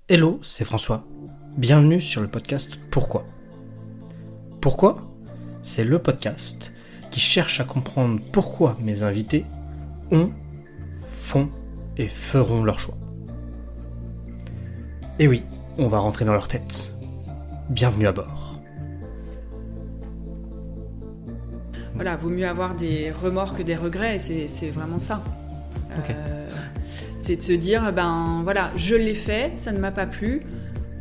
Hello, c'est François. Bienvenue sur le podcast Pourquoi. Pourquoi ? C'est le podcast qui cherche à comprendre pourquoi mes invités ont, font et feront leur choix. Et oui, on va rentrer dans leur tête. Bienvenue à bord. Voilà, vaut mieux avoir des remords que des regrets, c'est vraiment ça. Ok. C'est de se dire, voilà, je l'ai fait, ça ne m'a pas plu.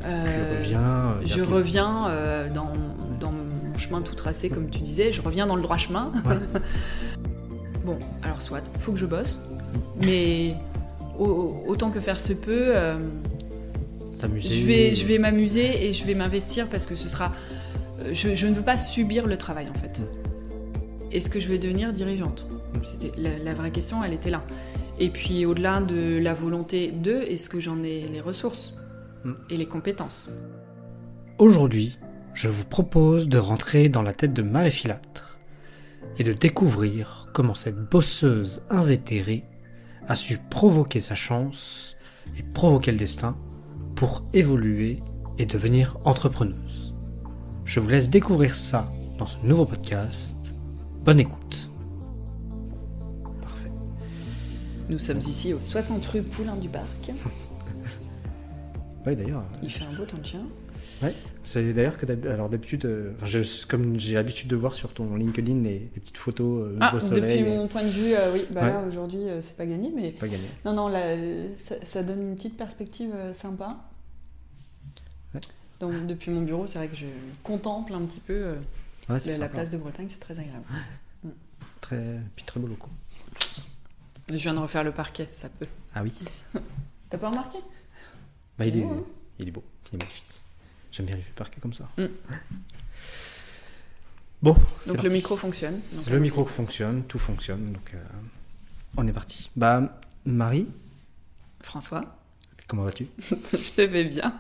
Je reviens. Dans mon chemin tout tracé, comme tu disais, je reviens dans le droit chemin. Ouais. Bon, alors soit, faut que je bosse, mais autant que faire se peut, S'amuser. je vais m'amuser et je vais m'investir parce que ce sera... Je ne veux pas subir le travail, en fait. Est-ce que je vais devenir dirigeante ? C'était la vraie question, elle était là. Et puis au-delà de la volonté est-ce que j'en ai les ressources et les compétences ? Aujourd'hui, je vous propose de rentrer dans la tête de Marie Filâtre et de découvrir comment cette bosseuse invétérée a su provoquer sa chance et provoquer le destin pour évoluer et devenir entrepreneuse. Je vous laisse découvrir ça dans ce nouveau podcast. Bonne écoute. Parfait. Nous sommes ici au 60 rue Poulain du Parc. Oui, d'ailleurs. Il fait un beau temps de chien. Ouais, c'est d'ailleurs que d'habitude, comme j'ai l'habitude de voir sur ton LinkedIn les petites photos au soleil. Depuis mon point de vue, oui. Ouais. Là, aujourd'hui, c'est pas gagné. Mais... C'est pas gagné. Non, là, ça donne une petite perspective sympa. Ouais. Donc, depuis mon bureau, c'est vrai que je contemple un petit peu Ouais, c'est la sympa. place de Bretagne, c'est très agréable. Puis très beau locaux. Je viens de refaire le parquet, ça peut. Ah oui. T'as pas remarqué ? Bah, il est beau, hein. il est beau, il est magnifique. J'aime bien les parquets comme ça. Mm. Bon, c'est Donc parti. le micro fonctionne. Donc, Le micro fonctionne, tout fonctionne, donc on est parti. Bah, Marie, François, comment vas-tu ? je vais bien.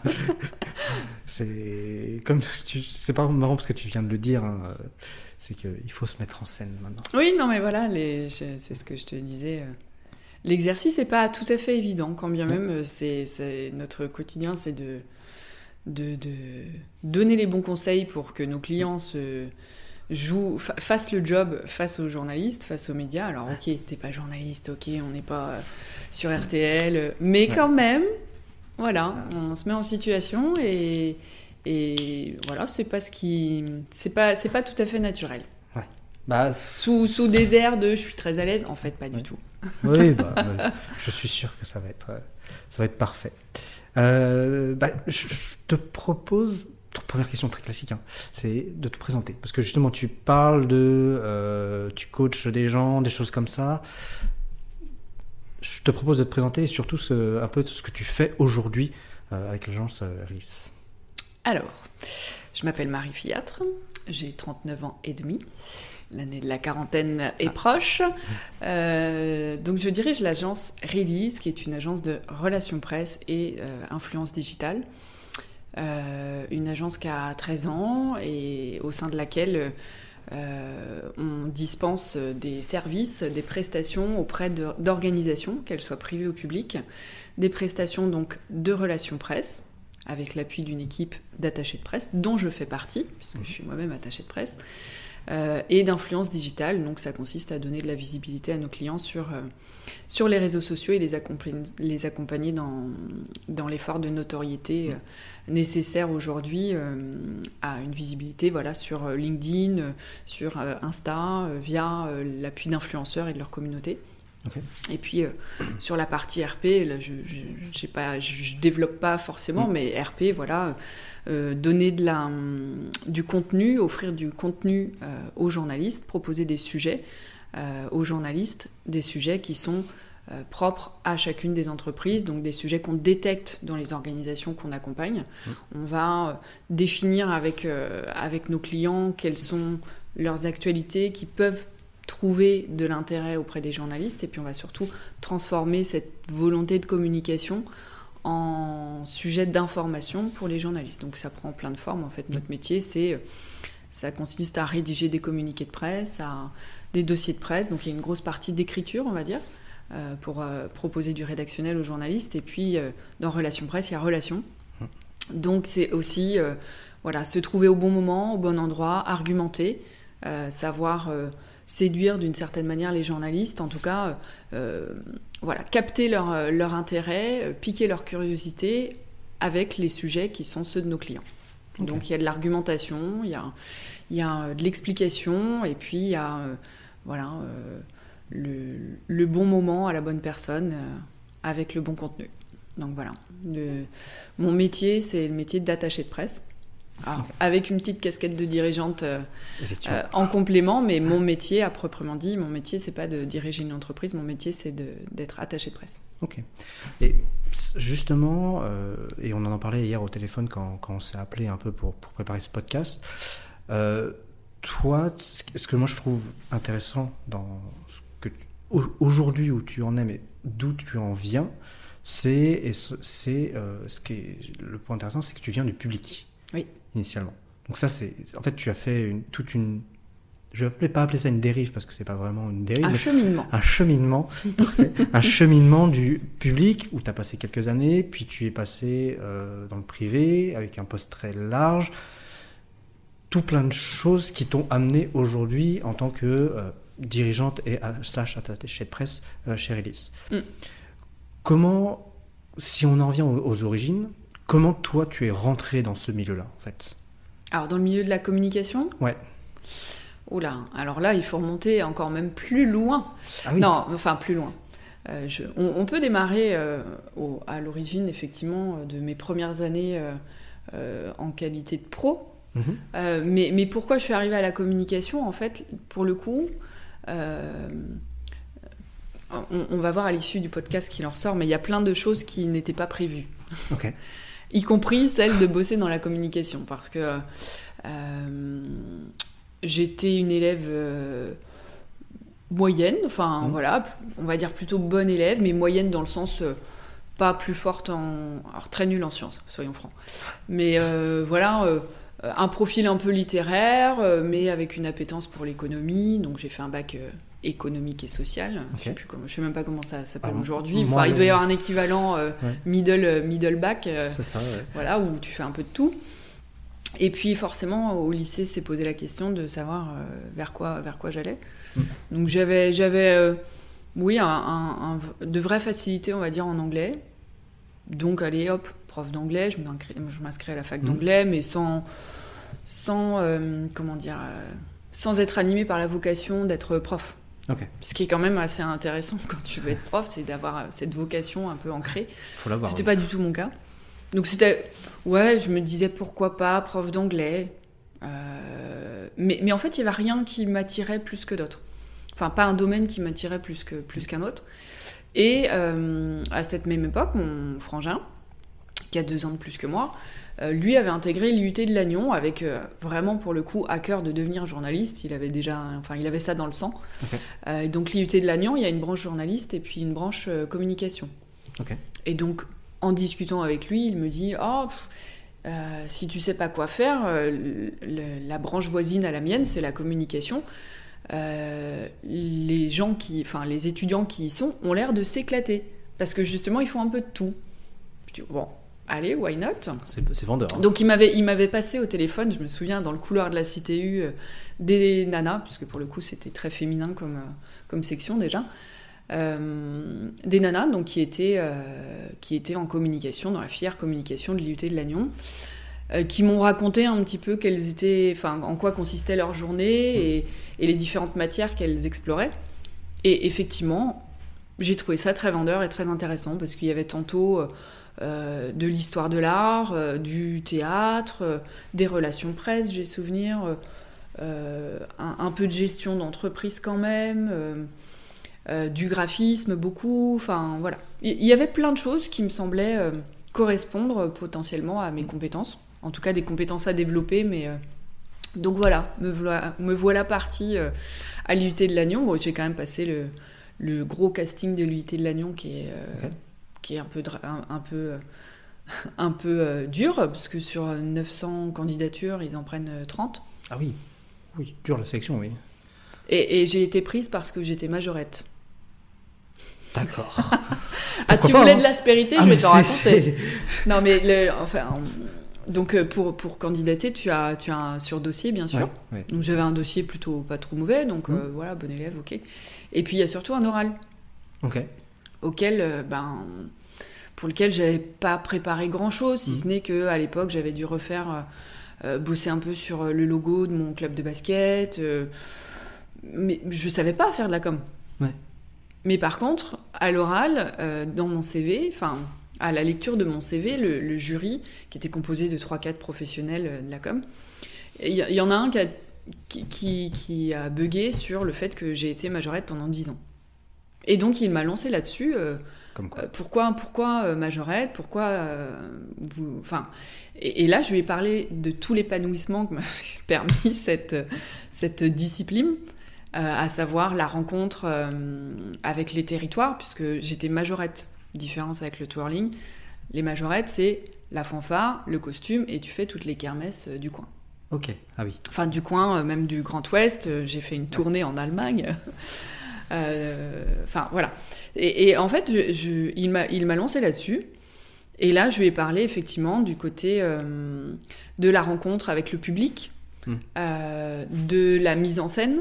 C'est pas marrant parce que tu viens de le dire, hein, c'est qu'il faut se mettre en scène maintenant. Oui, non, mais voilà, c'est ce que je te disais. L'exercice n'est pas tout à fait évident, quand bien même c'est notre quotidien, c'est de donner les bons conseils pour que nos clients fassent le job face aux journalistes, face aux médias. Alors, ok, t'es pas journaliste, ok, on n'est pas sur RTL, mais quand même, voilà, on se met en situation et voilà, c'est pas tout à fait naturel. Ouais. Bah, Sous des airs de je suis très à l'aise, en fait, pas du tout. oui, je suis sûr que ça va être parfait. Je te propose, première question très classique, hein, c'est de te présenter. Parce que justement, tu parles tu coaches des gens, des choses comme ça. Je te propose de te présenter et surtout un peu ce que tu fais aujourd'hui avec l'agence RLIS. Alors, je m'appelle Marie Filâtre, j'ai 39 ans et demi. L'année de la quarantaine est proche. Donc, je dirige l'agence RLIS, qui est une agence de relations presse et influence digitale. Une agence qui a 13 ans et au sein de laquelle on dispense des services, des prestations auprès d'organisations, qu'elles soient privées ou publiques. Des prestations donc de relations presse, avec l'appui d'une équipe d'attachés de presse, dont je fais partie, puisque je suis moi-même attachée de presse. Et d'influence digitale, donc ça consiste à donner de la visibilité à nos clients sur les réseaux sociaux et les accompagner dans l'effort de notoriété nécessaire aujourd'hui à une visibilité sur LinkedIn, sur Insta, via l'appui d'influenceurs et de leur communauté. Okay. Et puis sur la partie RP, là, je développe pas forcément, mais RP, voilà, donner du contenu, offrir du contenu aux journalistes, proposer des sujets aux journalistes, des sujets qui sont propres à chacune des entreprises, donc des sujets qu'on détecte dans les organisations qu'on accompagne. On va définir avec nos clients quelles sont leurs actualités qui peuvent trouver de l'intérêt auprès des journalistes, et puis on va surtout transformer cette volonté de communication en sujet d'information pour les journalistes. Donc ça prend plein de formes. En fait, notre métier, ça consiste à rédiger des communiqués de presse, des dossiers de presse. Donc il y a une grosse partie d'écriture, on va dire, pour proposer du rédactionnel aux journalistes. Et puis, dans Relations Presse, il y a Relations. Donc, c'est aussi se trouver au bon moment, au bon endroit, argumenter, savoir séduire d'une certaine manière les journalistes, en tout cas, capter leur intérêt, piquer leur curiosité avec les sujets qui sont ceux de nos clients. Okay. Donc, il y a de l'argumentation, il y a de l'explication, et puis il y a le bon moment à la bonne personne avec le bon contenu. Donc voilà, mon métier, c'est le métier d'attaché de presse. Alors, avec une petite casquette de dirigeante en complément, mais mon métier, à proprement dit, mon métier, c'est pas de diriger une entreprise, mon métier, c'est d'être attaché de presse. Ok. Et justement, et on en parlait hier au téléphone quand on s'est appelé un peu pour préparer ce podcast, toi, ce que moi je trouve intéressant dans aujourd'hui où tu en es, mais d'où tu en viens, ce qui est le point intéressant, c'est que tu viens du public. Oui. Initialement. Donc ça, en fait, tu as fait je vais pas appeler ça une dérive parce que c'est pas vraiment une dérive. Un cheminement. Un cheminement, parfait. Un cheminement du public où tu as passé quelques années, puis tu es passé dans le privé avec un poste très large. Tout plein de choses qui t'ont amené aujourd'hui en tant que dirigeante et /attachée de presse chez Release. Comment, si on en revient aux origines, comment toi tu es rentré dans ce milieu-là en fait? Alors dans le milieu de la communication? Ouais. Oula, alors là il faut remonter encore même plus loin. Ah oui. Non, enfin plus loin. On peut démarrer à l'origine effectivement de mes premières années en qualité de pro. Mais pourquoi je suis arrivée à la communication, en fait, pour le coup, on va voir à l'issue du podcast qui en ressort, mais il y a plein de choses qui n'étaient pas prévues. Okay. Y compris celle de bosser dans la communication, parce que j'étais une élève moyenne, enfin voilà, on va dire plutôt bonne élève, mais moyenne dans le sens pas plus forte alors très nulle en sciences, soyons francs. Mais un profil un peu littéraire, mais avec une appétence pour l'économie. Donc j'ai fait un bac économique et social. Okay. Je sais même pas comment ça s'appelle aujourd'hui. Enfin, il doit y avoir un équivalent middle bac. C'est ça, ouais. Voilà, où tu fais un peu de tout. Et puis forcément, au lycée, s'est posé la question de savoir vers quoi j'allais. Donc j'avais de vraies facilités, on va dire, en anglais. Donc allez, hop, prof d'anglais. Je m'inscris à la fac d'anglais, mais sans être animée par la vocation d'être prof. Okay. Ce qui est quand même assez intéressant quand tu veux être prof, c'est d'avoir cette vocation un peu ancrée. Faut l'avoir. C'était pas du tout mon cas. Donc c'était, je me disais pourquoi pas prof d'anglais. Mais en fait, il y avait rien qui m'attirait plus que d'autres. Enfin, pas un domaine qui m'attirait plus qu'un autre. Et à cette même époque, mon frangin, qui a 2 ans de plus que moi, lui avait intégré l'IUT de Lannion avec vraiment pour le coup à cœur de devenir journaliste. Il avait ça dans le sang. Okay. Donc l'IUT de Lannion, il y a une branche journaliste et puis une branche communication. Okay. Et donc en discutant avec lui, il me dit si tu sais pas quoi faire, la branche voisine à la mienne, c'est la communication. Les étudiants qui y sont ont l'air de s'éclater parce que justement ils font un peu de tout. Je dis bon, allez, why not? C'est vendeur. Hein. Donc il m'avait passé au téléphone, je me souviens, dans le couloir de la CTU, des nanas, puisque pour le coup c'était très féminin comme section déjà, des nanas donc qui étaient en communication, dans la filière communication de l'IUT de Lannion, qui m'ont raconté un petit peu en quoi consistait leur journée et les différentes matières qu'elles exploraient. Et effectivement, j'ai trouvé ça très vendeur et très intéressant parce qu'il y avait tantôt de l'histoire de l'art, du théâtre, des relations presse, j'ai souvenir, un peu de gestion d'entreprise quand même, du graphisme beaucoup, enfin voilà. Il y avait plein de choses qui me semblaient correspondre potentiellement à mes compétences, en tout cas des compétences à développer, mais donc voilà, me voilà partie à l'IUT de Lannion. Bon, j'ai quand même passé le gros casting de l'IUT de Lannion qui est un peu dur, parce que sur 900 candidatures, ils en prennent 30. Ah oui, dur la sélection, oui. Et j'ai été prise parce que j'étais majorette. D'accord. Ah, tu voulais de l'aspérité, je vais t'en raconter. C'est... Non, mais donc pour candidater, tu as un sur-dossier, bien sûr. Ouais. Donc j'avais un dossier plutôt pas trop mauvais, donc voilà, bon élève, ok. Et puis il y a surtout un oral. Ok. Auquel, pour lequel j'avais pas préparé grand-chose, si ce n'est qu'à l'époque, j'avais dû refaire, bosser un peu sur le logo de mon club de basket. Mais je savais pas faire de la com. Ouais. Mais par contre, à l'oral, dans mon CV, à la lecture de mon CV, le jury, qui était composé de 3-4 professionnels de la com, il y en a un qui a bugué sur le fait que j'ai été majorette pendant 10 ans. Et donc, il m'a lancé là-dessus. Comme quoi. Pourquoi majorette? Pourquoi vous... Enfin, et là, je lui ai parlé de tout l'épanouissement que m'avait permis cette discipline. À savoir la rencontre avec les territoires, puisque j'étais majorette. Différence avec le twirling. Les majorettes, c'est la fanfare, le costume, et tu fais toutes les kermesses du coin. Ok, ah oui. Enfin, du coin, même du Grand Ouest. J'ai fait une tournée en Allemagne. Enfin, voilà. Et en fait, il m'a lancé là-dessus. Et là, je lui ai parlé, effectivement, du côté de la rencontre avec le public, de la mise en scène,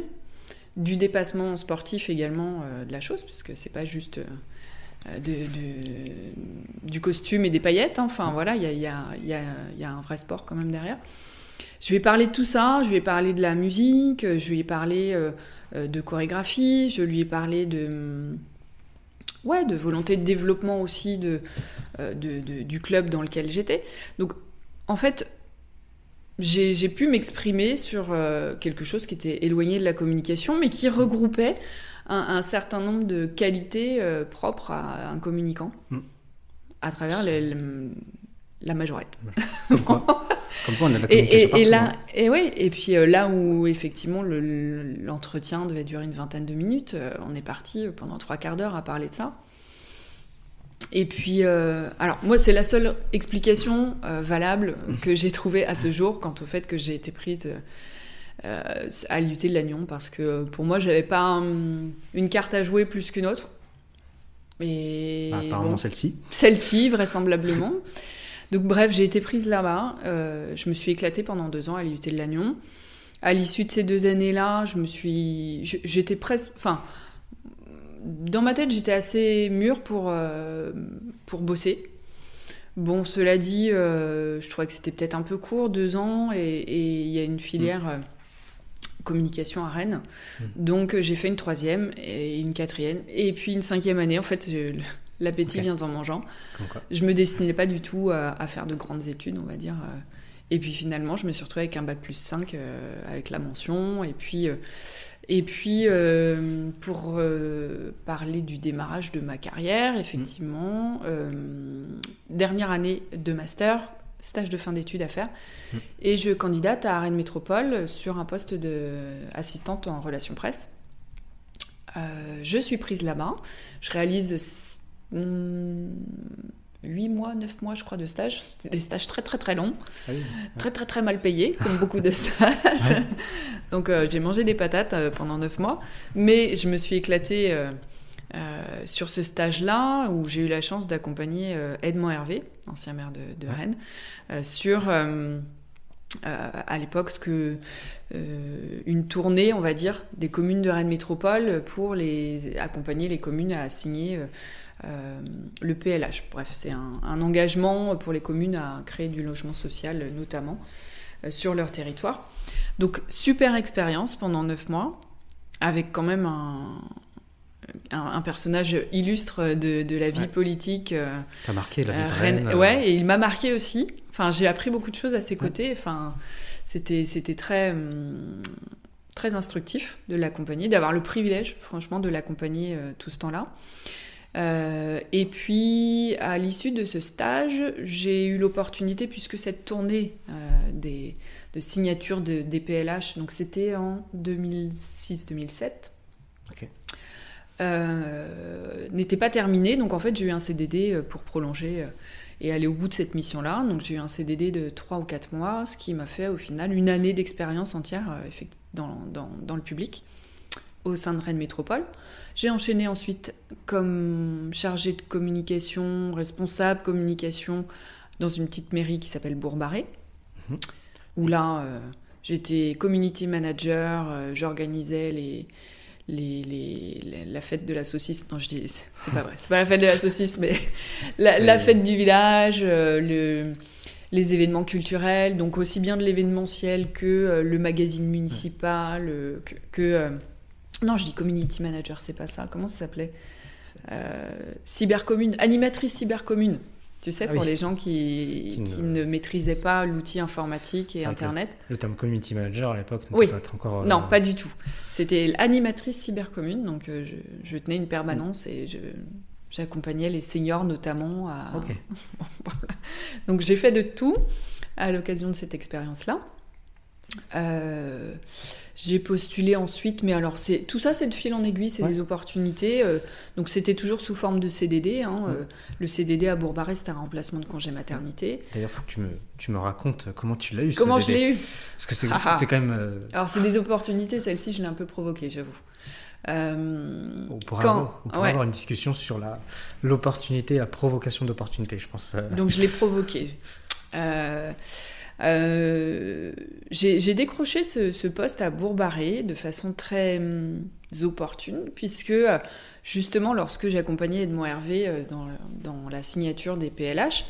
du dépassement sportif également de la chose, parce que c'est pas juste du costume et des paillettes. Enfin, voilà, il y a un vrai sport quand même derrière. Je lui ai parlé de tout ça, je lui ai parlé de la musique, je lui ai parlé de chorégraphie, je lui ai parlé de volonté de développement aussi du club dans lequel j'étais. Donc, en fait, j'ai pu m'exprimer sur quelque chose qui était éloigné de la communication, mais qui regroupait un certain nombre de qualités propres à un communicant à travers la majorette. Comme quoi on a de la communication partout. Et puis là où effectivement l'entretien devait durer une vingtaine de minutes, on est parti pendant 3/4 d'heure à parler de ça. Et puis, alors moi c'est la seule explication valable que j'ai trouvée à ce jour quant au fait que j'ai été prise à l'IUT de Lannion, parce que pour moi j'avais pas une carte à jouer plus qu'une autre. Et apparemment celle-ci. Celle-ci, vraisemblablement. Donc bref, j'ai été prise là-bas. Je me suis éclatée pendant 2 ans à l'IUT de Lannion. À l'issue de ces 2 années-là, j'étais presque... Enfin, dans ma tête, j'étais assez mûre pour bosser. Bon, cela dit, je trouvais que c'était peut-être un peu court, 2 ans, et il y a une filière communication à Rennes. Donc j'ai fait une 3e et une 4e, et puis une 5e année. En fait, l'appétit vient en mangeant. Je me destinais pas du tout à faire de grandes études, on va dire. Et puis finalement, je me suis retrouvée avec un bac+5 avec la mention. Et puis pour parler du démarrage de ma carrière, effectivement, dernière année de master, stage de fin d'études à faire. Et je candidate à Rennes Métropole sur un poste d'assistante en relations presse. Je suis prise là-bas. Je réalise 8 mois, 9 mois, je crois, de stage. C'était des stages très, très, très longs. Ah oui. Très, très, très mal payés, comme beaucoup de stages. Ouais. Donc, j'ai mangé des patates pendant 9 mois. Mais je me suis éclatée sur ce stage-là, où j'ai eu la chance d'accompagner Edmond Hervé, ancien maire de Rennes, sur, à l'époque, une tournée, on va dire, des communes de Rennes Métropole pour accompagner les communes à signer... le PLH. Bref, c'est un engagement pour les communes à créer du logement social, notamment, sur leur territoire. Donc, super expérience pendant 9 mois, avec quand même un personnage illustre de la vie politique. T'as marqué la vie de Rennes. Ouais, et il m'a marqué aussi. Enfin, j'ai appris beaucoup de choses à ses côtés. Enfin, c'était très... très instructif de l'accompagner, d'avoir le privilège, franchement, de l'accompagner tout ce temps-là. Et puis, à l'issue de ce stage, j'ai eu l'opportunité, puisque cette tournée de signature des PLH, donc c'était en 2006-2007, n'était pas terminée. Donc en fait, j'ai eu un CDD pour prolonger et aller au bout de cette mission-là. Donc j'ai eu un CDD de 3 ou 4 mois, ce qui m'a fait au final une année d'expérience entière dans le public. au sein de Rennes Métropole. J'ai enchaîné ensuite comme chargée de communication, responsable communication dans une petite mairie qui s'appelle Bourg-Barré, où là, j'étais community manager, j'organisais la fête de la saucisse. Non, je dis, c'est pas vrai, c'est pas la fête de la saucisse, mais la fête du village, les événements culturels, donc aussi bien de l'événementiel que le magazine municipal, non, je dis community manager, c'est pas ça. Comment ça s'appelait ? Cybercommune, animatrice cybercommune. Tu sais, pour les gens qui ne maîtrisaient pas l'outil informatique et Internet. Le terme community manager à l'époque n'était pas être encore... Non, pas du tout. C'était animatrice cybercommune, donc je tenais une permanence et j'accompagnais les seniors notamment à... Ok. Voilà. Donc j'ai fait de tout à l'occasion de cette expérience-là. J'ai postulé ensuite, mais alors tout ça c'est de fil en aiguille, c'est des opportunités, donc c'était toujours sous forme de CDD, le CDD à Bourg-Barré c'était un remplacement de congé maternité. D'ailleurs il faut que tu me racontes comment tu l'as eu. Comment je l'ai eu. Parce que c'est quand même... Alors c'est des opportunités, celle-ci je l'ai un peu provoquée, j'avoue. On pourra avoir une discussion sur l'opportunité, la provocation d'opportunité, je pense. Donc je l'ai provoquée. J'ai décroché ce poste à Bourg-Barré de façon très opportune, puisque justement lorsque j'accompagnais Edmond Hervé dans la signature des PLH,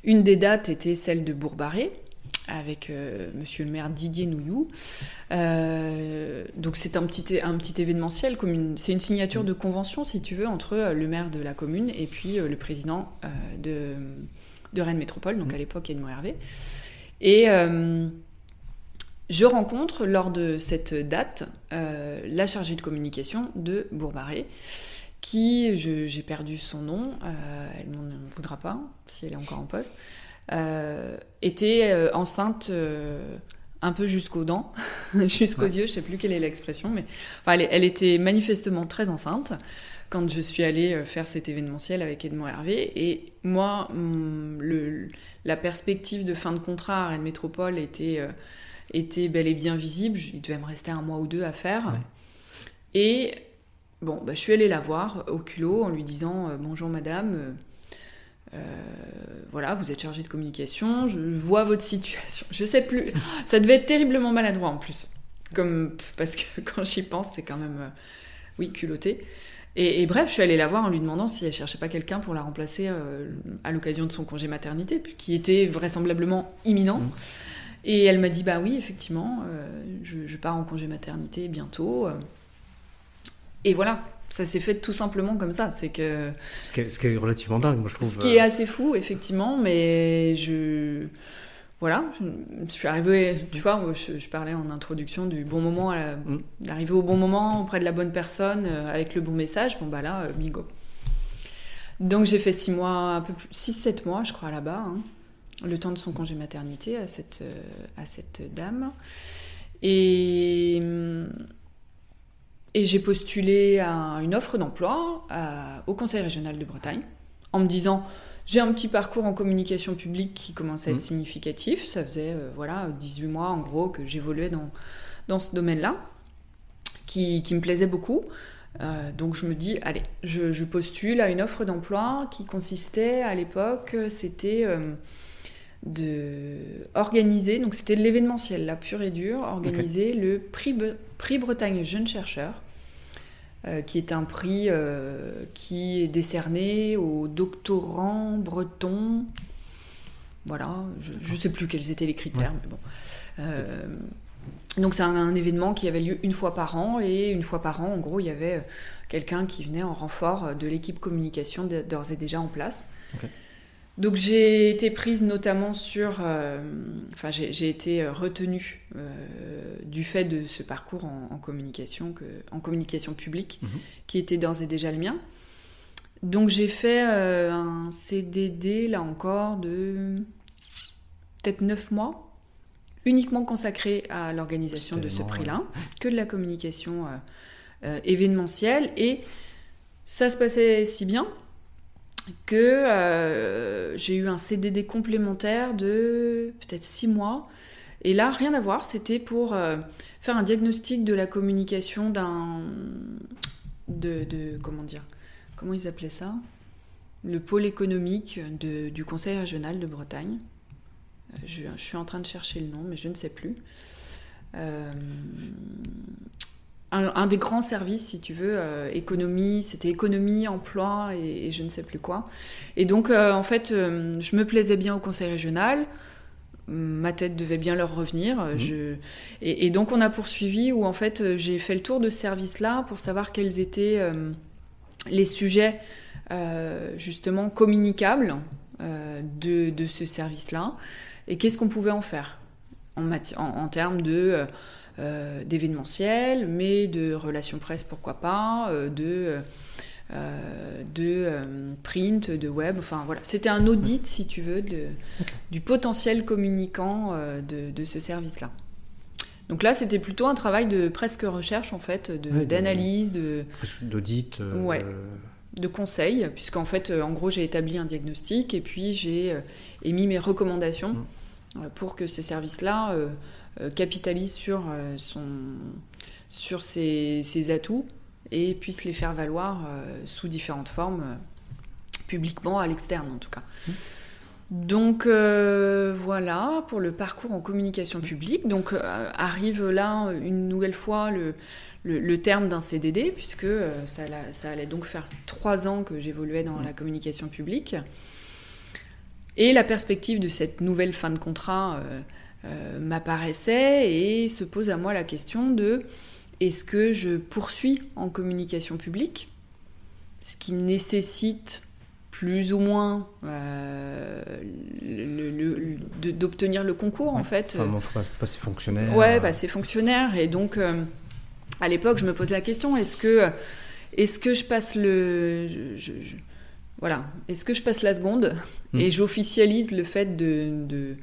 une des dates était celle de Bourg-Barré, avec monsieur le maire Didier Nouillou. Donc c'est un petit événementiel, c'est une signature de convention, si tu veux, entre le maire de la commune et puis le président de Rennes Métropole, donc à l'époque Edmond Hervé. Et je rencontre lors de cette date la chargée de communication de Bourg-Barré, qui, j'ai perdu son nom, elle m'en voudra pas si elle est encore en poste, était enceinte un peu jusqu'aux dents, jusqu'aux yeux, je sais plus quelle est l'expression, mais enfin, elle était manifestement très enceinte quand je suis allée faire cet événementiel avec Edmond Hervé. Et moi, la perspective de fin de contrat à Rennes Métropole était bel et bien visible. Il devait me rester 1 mois ou 2 à faire. Ouais. Et bon, je suis allée la voir au culot en lui disant « Bonjour madame, voilà, vous êtes chargée de communication, je vois votre situation. » Je sais plus, ça devait être terriblement maladroit en plus. Parce que quand j'y pense, c'est quand même, culotté. Et bref, je suis allée la voir en lui demandant si elle cherchait pas quelqu'un pour la remplacer à l'occasion de son congé maternité, qui était vraisemblablement imminent. Et elle m'a dit, bah oui, effectivement, je pars en congé maternité bientôt. Et voilà, ça s'est fait tout simplement comme ça. Ce qui est relativement dingue, moi je trouve. Ce qui est assez fou, effectivement, mais voilà, je suis arrivée, tu vois, je parlais en introduction du bon moment, d'arriver au bon moment, auprès de la bonne personne, avec le bon message. Bon, bah là, bingo. Donc j'ai fait 6 mois, un peu plus, 6-7 mois, je crois, là-bas, le temps de son congé maternité à cette dame. Et j'ai postulé à une offre d'emploi au Conseil régional de Bretagne, en me disant... J'ai un petit parcours en communication publique qui commence à être significatif. Ça faisait 18 mois, en gros, que j'évoluais dans ce domaine-là, qui me plaisait beaucoup. Donc je me dis, allez, je postule à une offre d'emploi qui consistait, à l'époque, c'était organiser, donc c'était de l'événementiel, là, pur et dur, organiser le prix Bretagne Jeune Chercheur, qui est un prix qui est décerné aux doctorants bretons. Voilà, je ne sais plus quels étaient les critères, mais bon. Donc c'est un événement qui avait lieu 1 fois par an, et 1 fois par an, en gros, il y avait quelqu'un qui venait en renfort de l'équipe communication d'ores et déjà en place. Okay. Donc j'ai été prise notamment sur... j'ai été retenue du fait de ce parcours en communication publique, qui était d'ores et déjà le mien. Donc j'ai fait un CDD, là encore, de peut-être 9 mois, uniquement consacré à l'organisation de ce prix-là, que de la communication événementielle. Et ça se passait si bien que j'ai eu un CDD complémentaire de peut-être 6 mois, Et là, rien à voir, c'était pour faire un diagnostic de la communication comment dire, comment ils appelaient ça ? Le pôle économique du Conseil régional de Bretagne. Je suis en train de chercher le nom, mais je ne sais plus. Un des grands services, si tu veux, économie, c'était économie, emploi et je ne sais plus quoi. Et donc, en fait, je me plaisais bien au conseil régional, ma tête devait bien leur revenir. Et donc, on a poursuivi où, en fait, j'ai fait le tour de ce service-là pour savoir quels étaient les sujets, justement, communicables de ce service-là et qu'est-ce qu'on pouvait en faire en termes d'événementiel, mais de relations presse, pourquoi pas, de print, de web, enfin voilà. C'était un audit, si tu veux, du potentiel communicant de ce service-là. Donc là, c'était plutôt un travail de presque recherche, en fait, d'analyse, d'audit. De conseil, puisqu'en fait, en gros, j'ai établi un diagnostic et puis j'ai émis mes recommandations pour que ce service-là capitalise sur ses atouts et puisse les faire valoir sous différentes formes, publiquement, à l'externe en tout cas. Donc voilà pour le parcours en communication publique. Donc arrive là une nouvelle fois le terme d'un CDD, puisque ça allait donc faire 3 ans que j'évoluais dans la communication publique. Et la perspective de cette nouvelle fin de contrat m'apparaissait et se pose à moi la question de est-ce que je poursuis en communication publique, ce qui nécessite plus ou moins d'obtenir le concours, en fait. Enfin, il faut passer fonctionnaire. Ouais, passer fonctionnaire. Et donc, à l'époque, je me pose la question, est-ce que je passe voilà, est-ce que je passe la seconde et j'officialise le fait de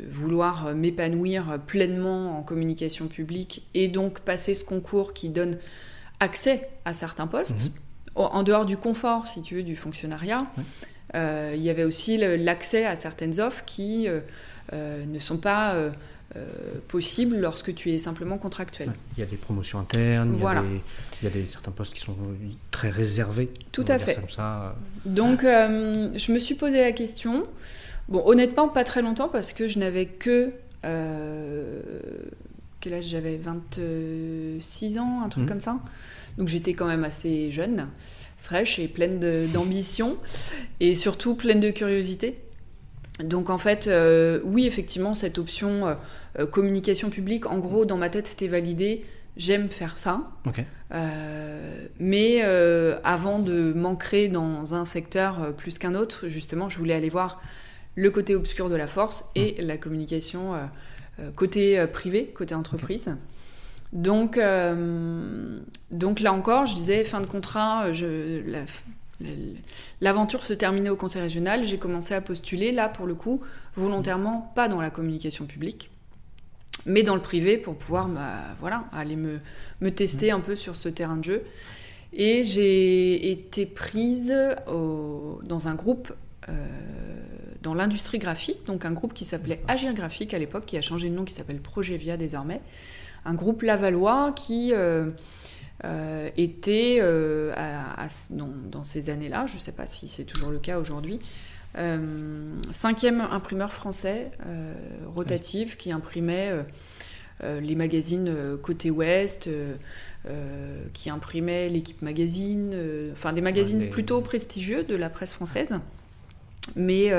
vouloir m'épanouir pleinement en communication publique et donc passer ce concours qui donne accès à certains postes, en dehors du confort, si tu veux, du fonctionnariat. Il y avait aussi l'accès à certaines offres qui ne sont pas possibles lorsque tu es simplement contractuel. Il y a des promotions internes, voilà. il y a certains postes qui sont très réservés. Tout à fait. Comme ça. Donc, je me suis posé la question. Bon, honnêtement, pas très longtemps, parce que je n'avais que... quel âge j'avais ? 26 ans, un truc comme ça. Donc, j'étais quand même assez jeune, fraîche et pleine d'ambition, et surtout pleine de curiosité. Donc, en fait, oui, effectivement, cette option communication publique, en gros, dans ma tête, c'était validé. J'aime faire ça. Okay. Mais avant de m'ancrer dans un secteur plus qu'un autre, justement, je voulais aller voir le côté obscur de la force et la communication côté privé, côté entreprise. Okay. Donc là encore, je disais, fin de contrat, l'aventure se terminait au conseil régional, j'ai commencé à postuler, là pour le coup, volontairement, pas dans la communication publique, mais dans le privé pour pouvoir aller me tester un peu sur ce terrain de jeu. Et j'ai été prise dans un groupe dans l'industrie graphique, donc un groupe qui s'appelait Agir Graphique à l'époque, qui a changé de nom, qui s'appelle Progevia désormais, un groupe lavallois qui était, dans ces années-là, je ne sais pas si c'est toujours le cas aujourd'hui, 5e imprimeur français rotatif qui imprimait les magazines Côté Ouest, qui imprimait l'Équipe Magazine, enfin des magazines plutôt prestigieux de la presse française. Mais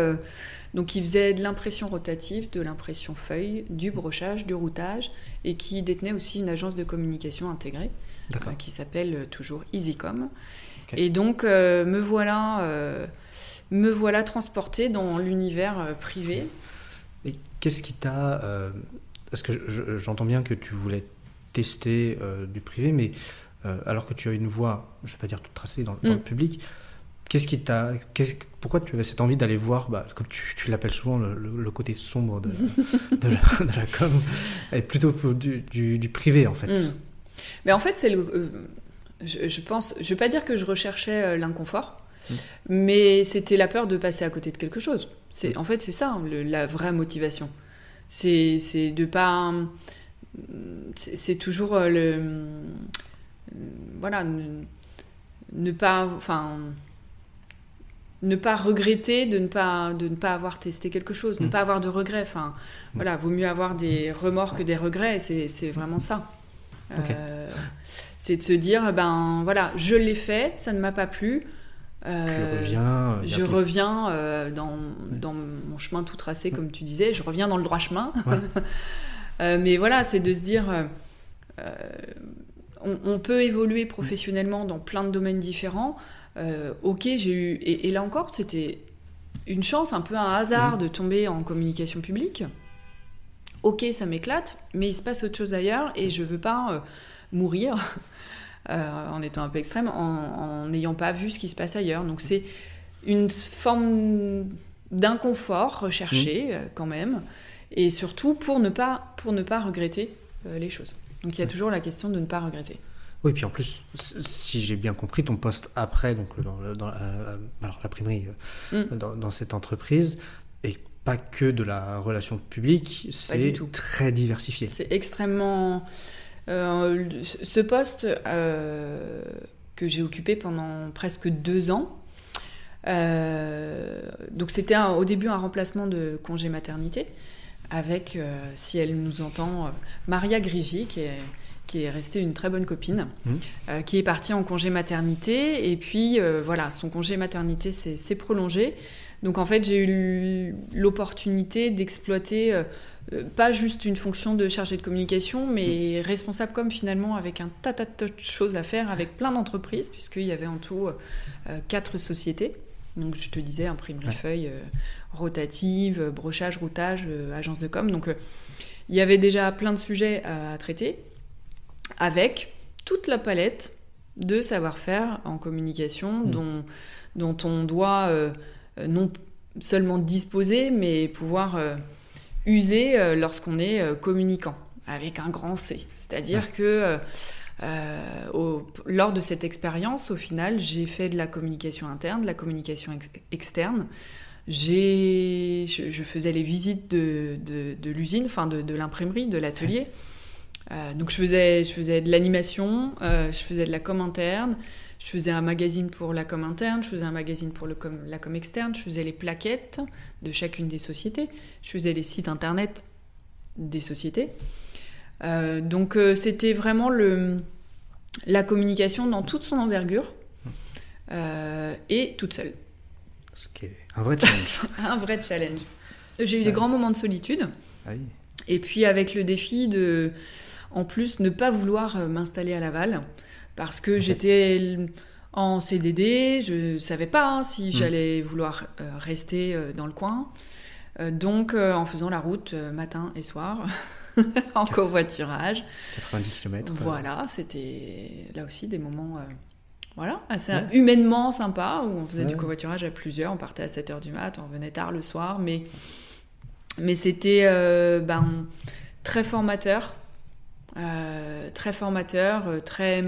donc, il faisait de l'impression rotative, de l'impression feuille, du brochage, du routage, et qui détenait aussi une agence de communication intégrée qui s'appelle toujours EasyCom. Okay. Et donc, me voilà transportée dans l'univers privé. Et qu'est-ce qui t'a... parce que j'entends bien que tu voulais tester du privé, mais alors que tu as une voie, je ne vais pas dire toute tracée dans le public, pourquoi tu avais cette envie d'aller voir, comme tu l'appelles souvent, le côté sombre de la com, et plutôt du privé en fait. Mais en fait, c'est je pense, je ne vais pas dire que je recherchais l'inconfort, mais c'était la peur de passer à côté de quelque chose. En fait, c'est ça la vraie motivation. C'est de pas... C'est toujours voilà, ne pas regretter de ne pas avoir testé quelque chose, ne pas avoir de regrets. Enfin, voilà, vaut mieux avoir des remords que des regrets. C'est vraiment ça. Okay. C'est de se dire, ben voilà, je l'ai fait, ça ne m'a pas plu. Je reviens dans mon chemin tout tracé, comme tu disais. Je reviens dans le droit chemin. Ouais. Mais voilà, c'est de se dire, on peut évoluer professionnellement dans plein de domaines différents. Ok, j'ai eu... Et là encore, c'était une chance, un peu un hasard de tomber en communication publique. Ok, ça m'éclate, mais il se passe autre chose ailleurs et je veux pas mourir en étant un peu extrême, en n'ayant pas vu ce qui se passe ailleurs. Donc c'est une forme d'inconfort recherché quand même, et surtout pour ne pas regretter les choses. Donc il y a toujours la question de ne pas regretter. Oui, puis en plus, si j'ai bien compris, ton poste après, donc alors l'imprimerie, dans cette entreprise, et pas que de la relation publique, c'est très diversifié. C'est extrêmement... ce poste que j'ai occupé pendant presque 2 ans, donc c'était au début un remplacement de congé maternité, avec, si elle nous entend, Maria Grigi, qui est restée une très bonne copine, qui est partie en congé maternité. Et puis, voilà, son congé maternité s'est prolongé. Donc, en fait, j'ai eu l'opportunité d'exploiter pas juste une fonction de chargée de communication, mais responsable com, finalement, avec un tas de choses à faire avec plein d'entreprises, puisqu'il y avait en tout 4 sociétés. Donc, je te disais, imprimerie feuille, rotative, brochage, routage, agence de com. Donc, il y avait déjà plein de sujets à traiter, avec toute la palette de savoir-faire en communication dont on doit non seulement disposer, mais pouvoir user lorsqu'on est communicant, avec un grand C. C'est-à-dire que lors de cette expérience, au final, j'ai fait de la communication interne, de la communication externe. Je faisais les visites de l'usine, enfin de l'imprimerie, de l'atelier. Donc je faisais de l'animation, je faisais de la com interne, je faisais un magazine pour la com interne, je faisais un magazine pour la com externe, je faisais les plaquettes de chacune des sociétés, je faisais les sites internet des sociétés. Donc c'était vraiment la communication dans toute son envergure et toute seule. Ce qui est un vrai challenge. Un vrai challenge. J'ai eu des grands moments de solitude. Ah oui. Et puis avec le défi de, en plus, ne pas vouloir m'installer à Laval, parce que j'étais en CDD, je ne savais pas si j'allais vouloir rester dans le coin. Donc en faisant la route matin et soir, en covoiturage. 90 km. Voilà, c'était là aussi des moments assez humainement sympas, où on faisait du covoiturage à plusieurs, on partait à 7h du mat', on revenait tard le soir, mais c'était très formateur, très...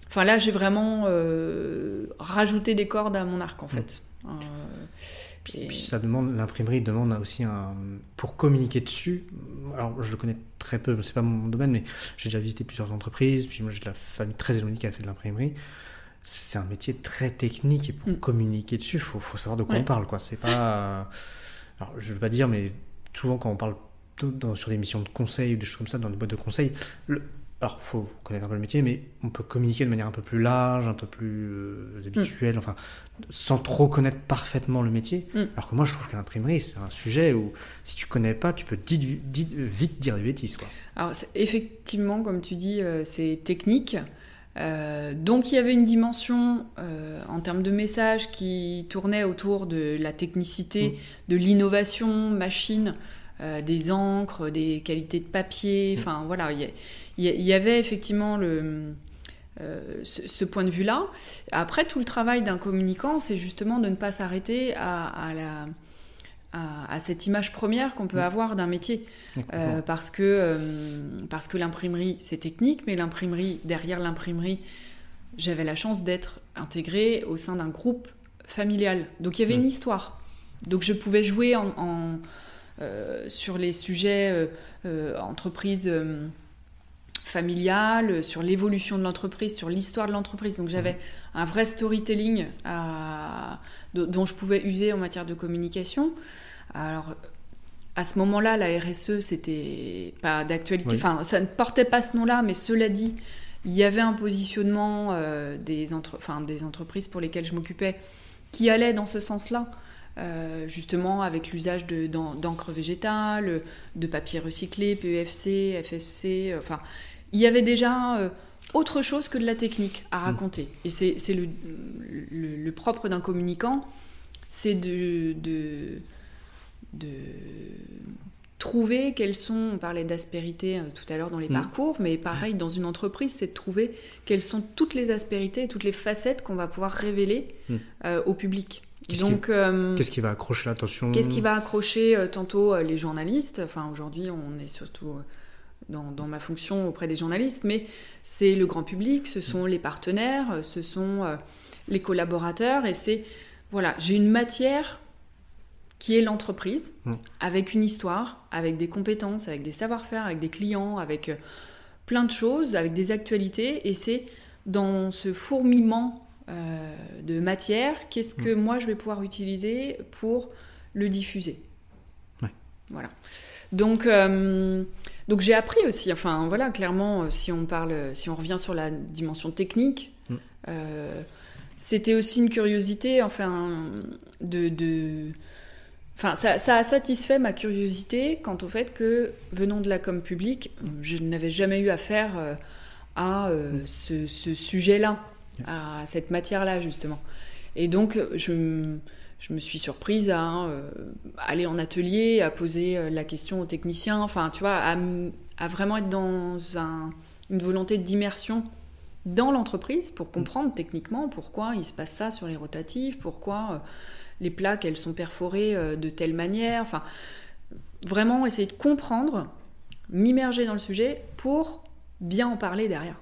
Enfin là, j'ai vraiment rajouté des cordes à mon arc, en fait. Puis ça demande, l'imprimerie demande aussi pour communiquer dessus. Alors je le connais très peu, c'est pas mon domaine, mais j'ai déjà visité plusieurs entreprises, puis moi j'ai de la famille très éloignée qui a fait de l'imprimerie. C'est un métier très technique, et pour communiquer dessus, faut savoir de quoi on parle, quoi. C'est pas... Alors je veux pas dire, mais souvent quand on parle sur des missions de conseil ou des choses comme ça, dans des boîtes de conseil, alors il faut connaître un peu le métier, mais on peut communiquer de manière un peu plus large, un peu plus habituelle, enfin, sans trop connaître parfaitement le métier. Alors que moi, je trouve que l'imprimerie, c'est un sujet où, si tu connais pas, tu peux vite dire des bêtises, quoi. Alors, effectivement, comme tu dis, c'est technique. Donc, il y avait une dimension en termes de message qui tournait autour de la technicité, de l'innovation, machine, des encres, des qualités de papier, enfin, voilà, il y avait effectivement ce point de vue-là. Après, tout le travail d'un communicant, c'est justement de ne pas s'arrêter à cette image première qu'on peut avoir d'un métier. Parce que l'imprimerie, c'est technique, mais derrière l'imprimerie, j'avais la chance d'être intégrée au sein d'un groupe familial. Donc, il y avait une histoire. Donc, je pouvais jouer sur les sujets entreprise familiale, sur l'évolution de l'entreprise, sur l'histoire de l'entreprise. Donc j'avais un vrai storytelling dont je pouvais user en matière de communication. Alors à ce moment-là, la RSE, c'était pas d'actualité. Enfin, ça ne portait pas ce nom-là, mais cela dit, il y avait un positionnement des entreprises pour lesquelles je m'occupais qui allait dans ce sens-là. Justement avec l'usage d'encre végétale, de papier recyclé, PEFC, FSC, enfin, il y avait déjà autre chose que de la technique à raconter. Et c'est le propre d'un communicant, c'est de trouver quels sont, on parlait d'aspérité tout à l'heure dans les parcours, mais pareil, dans une entreprise, c'est de trouver quelles sont toutes les aspérités, toutes les facettes qu'on va pouvoir révéler au public. Qu'est-ce qui va accrocher l'attention ? Qu'est-ce qui va accrocher tantôt les journalistes ? Enfin, aujourd'hui, on est surtout dans ma fonction auprès des journalistes, mais c'est le grand public, ce sont les partenaires, ce sont les collaborateurs, et c'est, voilà, j'ai une matière qui est l'entreprise, avec une histoire, avec des compétences, avec des savoir-faire, avec des clients, avec plein de choses, avec des actualités, et c'est dans ce fourmillement de matière, qu'est-ce que moi je vais pouvoir utiliser pour le diffuser. Voilà. Donc j'ai appris aussi, enfin voilà, clairement, si on revient sur la dimension technique, c'était aussi une curiosité, enfin, Enfin, ça a satisfait ma curiosité quant au fait que, venant de la com publique, je n'avais jamais eu affaire à ce sujet-là, à cette matière-là, justement. Et donc, je me suis surprise à aller en atelier, à poser la question aux techniciens, enfin, tu vois, à vraiment être dans une volonté d'immersion dans l'entreprise pour comprendre techniquement pourquoi il se passe ça sur les rotatifs, pourquoi les plaques, elles sont perforées de telle manière. Enfin, vraiment essayer de comprendre, m'immerger dans le sujet pour bien en parler derrière.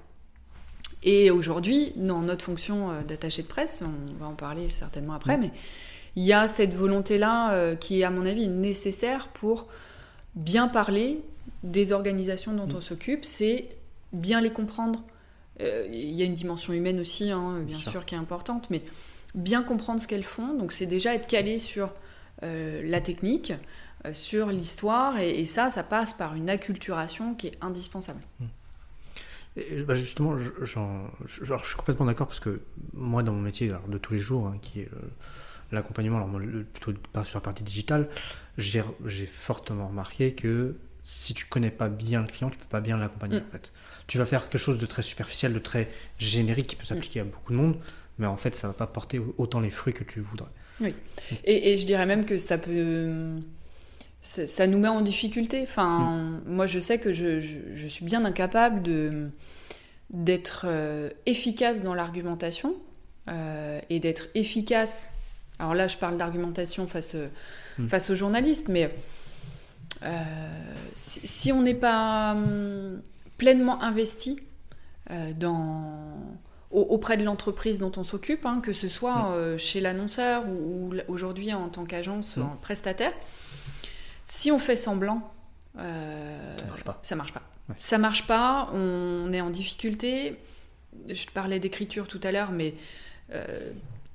Et aujourd'hui, dans notre fonction d'attaché de presse, on va en parler certainement après, mais il y a cette volonté-là qui est, à mon avis, nécessaire pour bien parler des organisations dont on s'occupe, c'est bien les comprendre. Il y a une dimension humaine aussi, bien sûr, qui est importante, mais bien comprendre ce qu'elles font. Donc c'est déjà être calé sur la technique, sur l'histoire, et ça passe par une acculturation qui est indispensable. Et, justement, je suis complètement d'accord, parce que moi, dans mon métier de tous les jours, qui est l'accompagnement, alors moi, plutôt sur la partie digitale, j'ai fortement remarqué que si tu connais pas bien le client, tu peux pas bien l'accompagner, en fait. Tu vas faire quelque chose de très superficiel, de très générique, qui peut s'appliquer à beaucoup de monde, mais en fait, ça va pas porter autant les fruits que tu voudrais. Oui. Et je dirais même que ça nous met en difficulté. Enfin, moi, je sais que je suis bien incapable d'être efficace dans l'argumentation et d'être efficace. Alors là, je parle d'argumentation face aux journalistes, mais si on n'est pas pleinement investi auprès de l'entreprise dont on s'occupe, que ce soit chez l'annonceur ou aujourd'hui en tant qu'agence ou en prestataire, si on fait semblant, ça marche pas. Ouais. Ça marche pas, on est en difficulté. Je te parlais d'écriture tout à l'heure, mais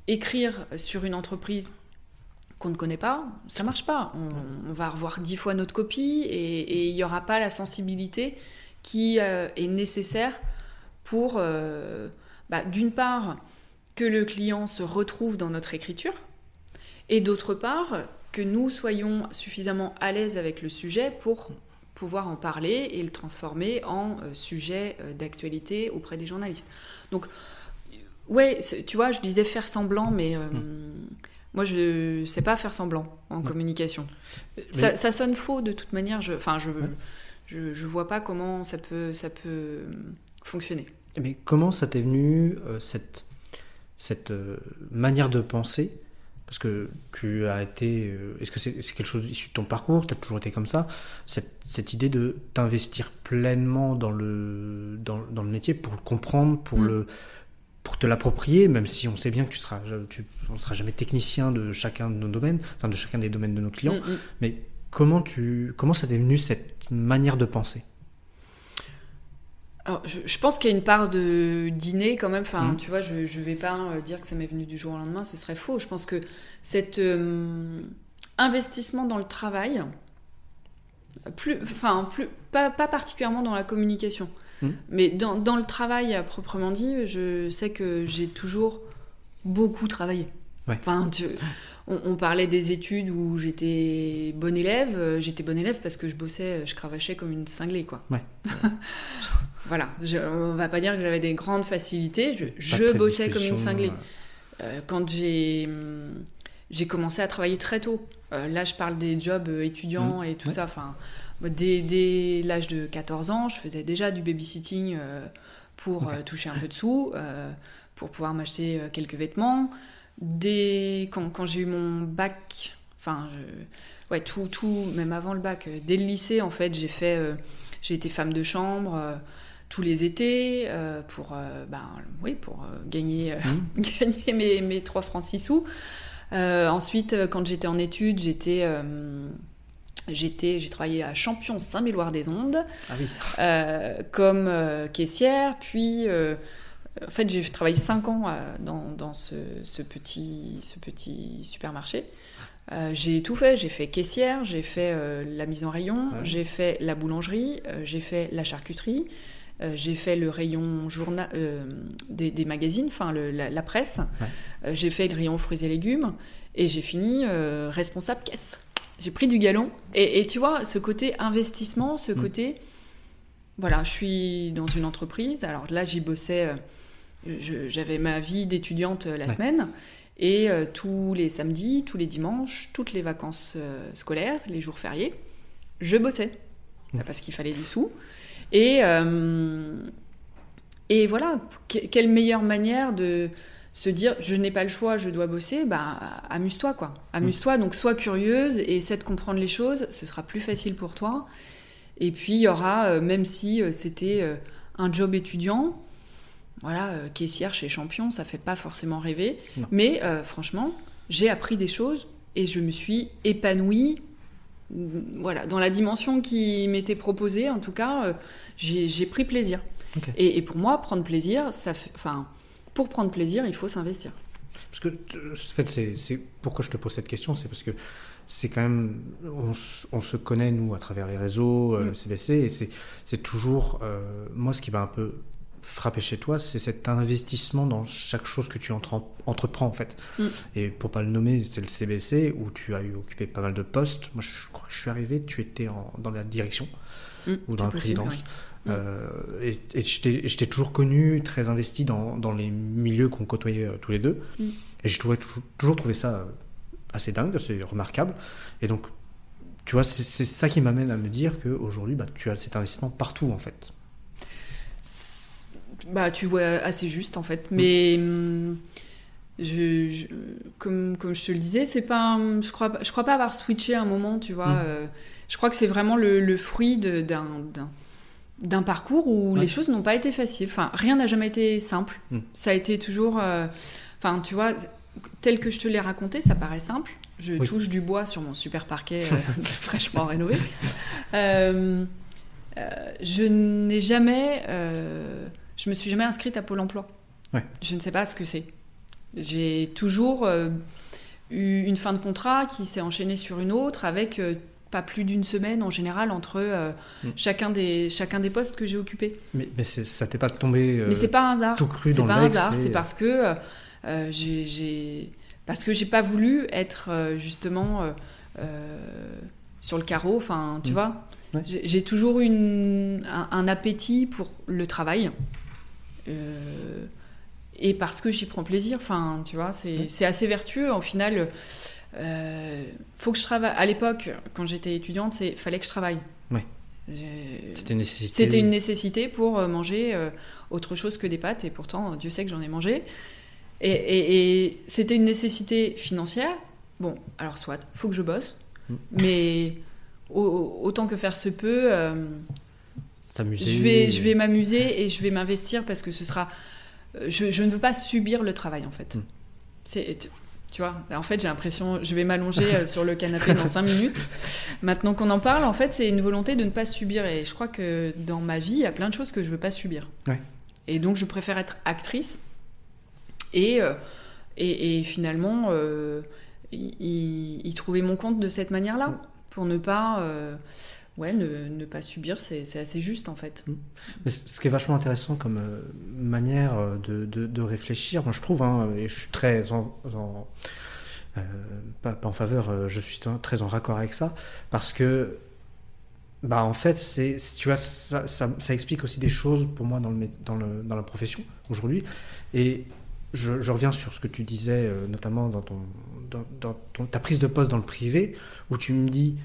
écrire sur une entreprise qu'on ne connaît pas, ça marche pas. On va revoir 10 fois notre copie et il n'y aura pas la sensibilité qui est nécessaire pour, d'une part, que le client se retrouve dans notre écriture, et d'autre part, que nous soyons suffisamment à l'aise avec le sujet pour pouvoir en parler et le transformer en sujet d'actualité auprès des journalistes. Donc, ouais, tu vois, je disais faire semblant, mais moi, je ne sais pas faire semblant en communication. Ça sonne faux de toute manière. Je vois pas comment ça peut fonctionner. Mais comment ça t'est venu, cette manière de penser ? Parce que tu as été... est-ce que c'est quelque chose issu de ton parcours ? Tu as toujours été comme ça ? Cette idée de t'investir pleinement dans le métier pour le comprendre, pour te l'approprier, même si on sait bien que on ne sera jamais technicien de chacun de nos domaines, enfin de chacun des domaines de nos clients, mais comment ça t'est venu cette manière de penser? Alors, je pense qu'il y a une part de dîner quand même. Enfin, tu vois, je vais pas dire que ça m'est venu du jour au lendemain, ce serait faux. Je pense que cet investissement dans le travail, pas particulièrement dans la communication, mais dans le travail à proprement dit, je sais que j'ai toujours beaucoup travaillé. Ouais. Enfin, on parlait des études où j'étais bonne élève. J'étais bonne élève parce que je bossais, je cravachais comme une cinglée, quoi. Ouais. Voilà, on va pas dire que j'avais des grandes facilités, je bossais comme une cinglée. Quand j'ai commencé à travailler très tôt, là je parle des jobs étudiants et tout ça, enfin, dès l'âge de 14 ans, je faisais déjà du babysitting pour toucher un peu de sous, pour pouvoir m'acheter quelques vêtements. Quand j'ai eu mon bac, enfin, tout, même avant le bac, dès le lycée, en fait, j'ai été femme de chambre tous les étés pour gagner mes 3 francs 6 sous. Ensuite, quand j'étais en études, j'ai travaillé à Champion Saint-Méloire-des-Ondes comme caissière, puis en fait j'ai travaillé 5 ans dans ce petit supermarché. J'ai tout fait, j'ai fait caissière, j'ai fait la mise en rayon, j'ai fait la boulangerie, j'ai fait la charcuterie, j'ai fait le rayon journal des magazines, enfin la presse, j'ai fait le rayon fruits et légumes et j'ai fini responsable caisse. J'ai pris du galon et tu vois ce côté investissement, ce côté voilà, je suis dans une entreprise, alors là j'y bossais, j'avais ma vie d'étudiante la semaine. Et tous les samedis, tous les dimanches, toutes les vacances scolaires, les jours fériés, je bossais. Parce qu'il fallait des sous. Et voilà, quelle meilleure manière de se dire, je n'ai pas le choix, je dois bosser, amuse-toi, quoi. Amuse-toi, donc sois curieuse et essaie de comprendre les choses, ce sera plus facile pour toi. Et puis, il y aura, même si c'était un job étudiant, voilà, caissière chez Champion, ça fait pas forcément rêver. Non. Mais franchement, j'ai appris des choses et je me suis épanouie. Voilà, dans la dimension qui m'était proposée, en tout cas, j'ai pris plaisir. Okay. Et pour moi, prendre plaisir, pour prendre plaisir, il faut s'investir. Parce que, en fait, c'est pourquoi je te pose cette question, c'est parce que c'est quand même, on se connaît nous à travers les réseaux, le CVC, et c'est toujours moi ce qui m'a un peu frappé chez toi, c'est cet investissement dans chaque chose que tu entreprends en fait. Et pour pas le nommer, c'est le CBC où tu as occupé pas mal de postes. Moi, je crois que je suis arrivé, tu étais dans la direction ou dans la présidence. Et je t'ai toujours connu très investi dans les milieux qu'on côtoyait tous les deux. Et j'ai toujours trouvé ça assez dingue, c'est remarquable. Et donc, tu vois, c'est ça qui m'amène à me dire qu'aujourd'hui, tu as cet investissement partout en fait. Tu vois assez juste en fait, mais comme je te le disais, c'est pas, je crois pas avoir switché à un moment, tu vois. Je crois que c'est vraiment le fruit d'un parcours où les choses n'ont pas été faciles. Enfin, rien n'a jamais été simple. Ça a été toujours, tu vois, tel que je te l'ai raconté, ça paraît simple. Je touche du bois sur mon super parquet fraîchement rénové. Je me suis jamais inscrite à Pôle emploi. Je ne sais pas ce que c'est. J'ai toujours eu une fin de contrat qui s'est enchaînée sur une autre avec pas plus d'une semaine en général entre chacun des postes que j'ai occupés. Mais ça t'est pas tombé mais c'est pas un hasard. Tout cru c'est dans pas le un hasard. C'est parce que j'ai pas voulu être justement sur le carreau. Enfin, tu vois. J'ai toujours eu un appétit pour le travail. Et parce que j'y prends plaisir, enfin, tu vois, c'est assez vertueux. Au final, faut que je travaille. À l'époque, quand j'étais étudiante, fallait que je travaille. C'était une nécessité. C'était une nécessité pour manger autre chose que des pâtes. Et pourtant, Dieu sait que j'en ai mangé. Et c'était une nécessité financière. Bon, alors soit, faut que je bosse. Mais autant que faire se peut... je vais m'amuser et je vais m'investir parce que ce sera... Je ne veux pas subir le travail, en fait. Tu vois, en fait, j'ai l'impression, je vais m'allonger sur le canapé dans 5 minutes. Maintenant qu'on en parle, en fait, c'est une volonté de ne pas subir. Et je crois que dans ma vie, il y a plein de choses que je veux pas subir. Ouais. Et donc, je préfère être actrice et finalement y trouver mon compte de cette manière-là, pour ne pas, ne pas subir. C'est assez juste, en fait. Mais ce qui est vachement intéressant comme manière de réfléchir, moi je trouve, et je suis très pas en faveur, je suis très en raccord avec ça, parce que en fait, tu vois, ça explique aussi des choses pour moi dans la profession aujourd'hui. Et je reviens sur ce que tu disais, notamment dans ta prise de poste dans le privé, où tu me dis,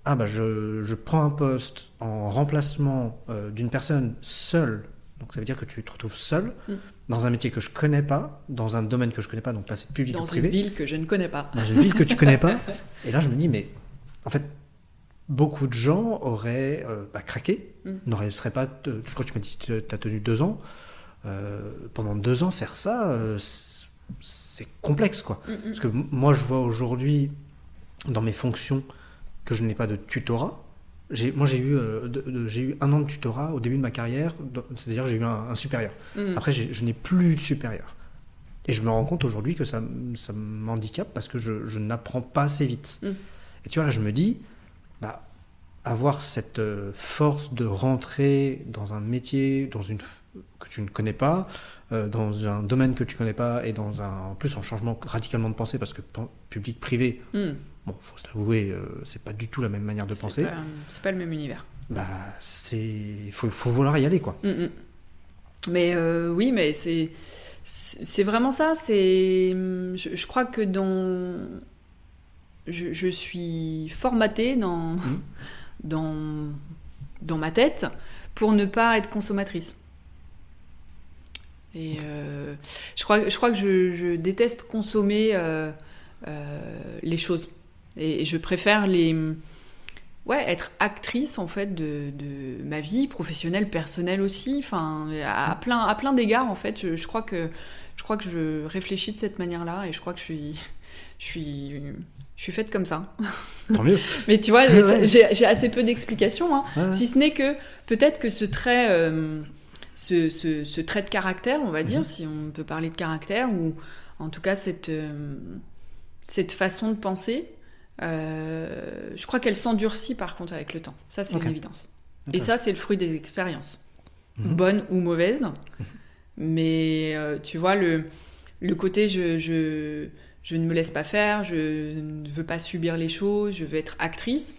je prends un poste en remplacement d'une personne seule, donc ça veut dire que tu te retrouves seul dans un métier que je connais pas, dans un domaine que je connais pas, donc là c'est public ou privé. Dans une ville que je ne connais pas. Dans une ville que tu connais pas. Et là je me dis, mais en fait, beaucoup de gens auraient craqué, ne seraient pas. Je crois que tu m'as dit que tu as tenu 2 ans. Pendant 2 ans, faire ça, c'est complexe, quoi. Parce que moi, je vois aujourd'hui, dans mes fonctions, que je n'ai pas de tutorat. J'ai eu 1 an de tutorat au début de ma carrière, c'est-à-dire j'ai eu un supérieur. Après, je n'ai plus de supérieur. Et je me rends compte aujourd'hui que ça m'handicape parce que je n'apprends pas assez vite. Et tu vois, là, je me dis, avoir cette force de rentrer dans un métier que tu ne connais pas, dans un domaine que tu ne connais pas, et en plus un changement radicalement de pensée, parce que public-privé, faut se l'avouer, c'est pas du tout la même manière de penser. C'est pas le même univers. Faut vouloir y aller, quoi. Mais oui, mais c'est vraiment ça. Je crois que je suis formatée dans ma tête pour ne pas être consommatrice. Et je crois que je déteste consommer les choses. Et je préfère être actrice, en fait, de ma vie professionnelle, personnelle aussi. Enfin, à plein d'égards, en fait. Je crois que je réfléchis de cette manière-là, et je crois que je suis faite comme ça. Tant mieux. Mais tu vois, j'ai assez peu d'explications, si ce n'est que peut-être que ce trait de caractère, on va dire, si on peut parler de caractère, ou en tout cas cette façon de penser, je crois qu'elle s'endurcit par contre avec le temps. Ça, c'est une évidence. Et ça, c'est le fruit des expériences, bonnes ou mauvaises. Mais tu vois, le côté je ne me laisse pas faire, je ne veux pas subir les choses, je veux être actrice.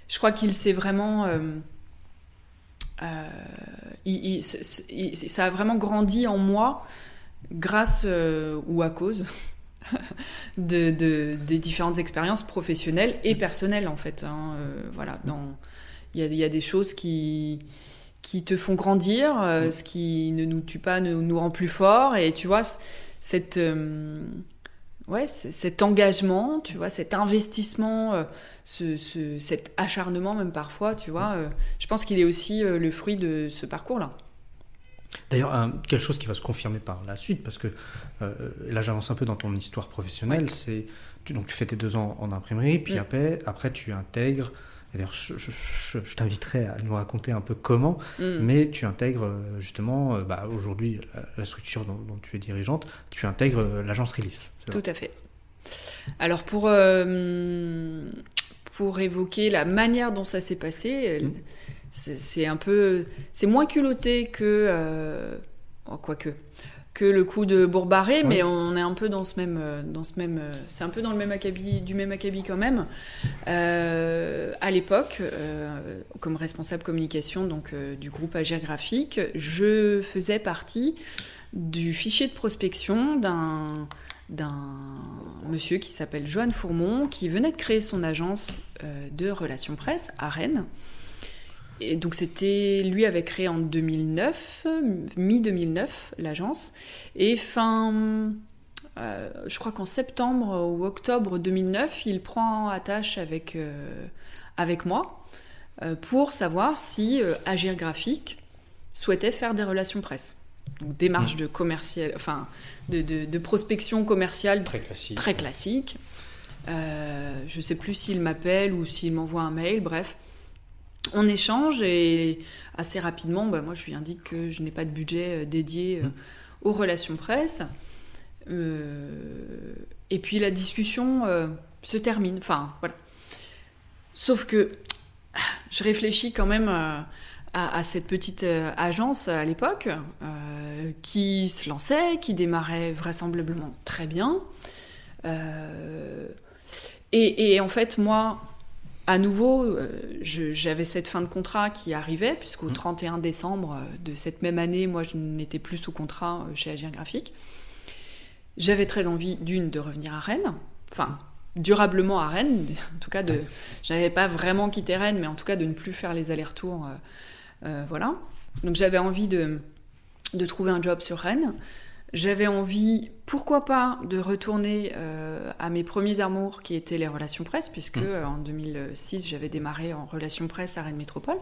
Je crois qu'il s'est vraiment... ça a vraiment grandi en moi grâce ou à cause des différentes expériences professionnelles et personnelles, en fait. Voilà, il y a des choses qui te font grandir, ce qui ne nous tue pas nous rend plus forts. Et tu vois, cet engagement, tu vois, cet investissement, cet acharnement même parfois, tu vois, je pense qu'il est aussi le fruit de ce parcours-là. D'ailleurs, quelque chose qui va se confirmer par la suite, parce que là j'avance un peu dans ton histoire professionnelle, tu fais tes 2 ans en imprimerie, puis après tu intègres, et d'ailleurs je t'inviterai à nous raconter un peu comment, mais tu intègres justement, aujourd'hui la structure dont tu es dirigeante, tu intègres l'agence Release. Tout à fait. Alors pour évoquer la manière dont ça s'est passé, c'est moins culotté que le coup de Bourg-Barré, mais on est un peu dans ce même c'est un peu dans le même acabit quand même. À l'époque, comme responsable communication du groupe Agir Graphique, je faisais partie du fichier de prospection d'un monsieur qui s'appelle Johan Fourmont, qui venait de créer son agence de relations presse à Rennes. Et donc lui avait créé en 2009, mi-2009, l'agence. Et je crois qu'en septembre ou octobre 2009, il prend attache avec moi pour savoir si Agir Graphique souhaitait faire des relations presse. Donc démarche de commercial, enfin de prospection commerciale Très classique. Je ne sais plus s'il m'appelle ou s'il m'envoie un mail, bref. On échange et assez rapidement, moi je lui indique que je n'ai pas de budget dédié aux relations presse. Et puis la discussion se termine. Enfin, voilà. Sauf que je réfléchis quand même à cette petite agence à l'époque qui se lançait, qui démarrait vraisemblablement très bien. Et en fait, moi, à nouveau, j'avais cette fin de contrat qui arrivait, puisqu'au 31 décembre de cette même année, moi, je n'étais plus sous contrat chez Agir Graphique. J'avais très envie, de revenir à Rennes, enfin, durablement à Rennes, en tout cas, je n'avais pas vraiment quitté Rennes, mais en tout cas, de ne plus faire les allers-retours, voilà. Donc, j'avais envie de trouver un job sur Rennes. J'avais envie, pourquoi pas, de retourner à mes premiers amours qui étaient les relations presse, puisque en 2006, j'avais démarré en relations presse à Rennes Métropole,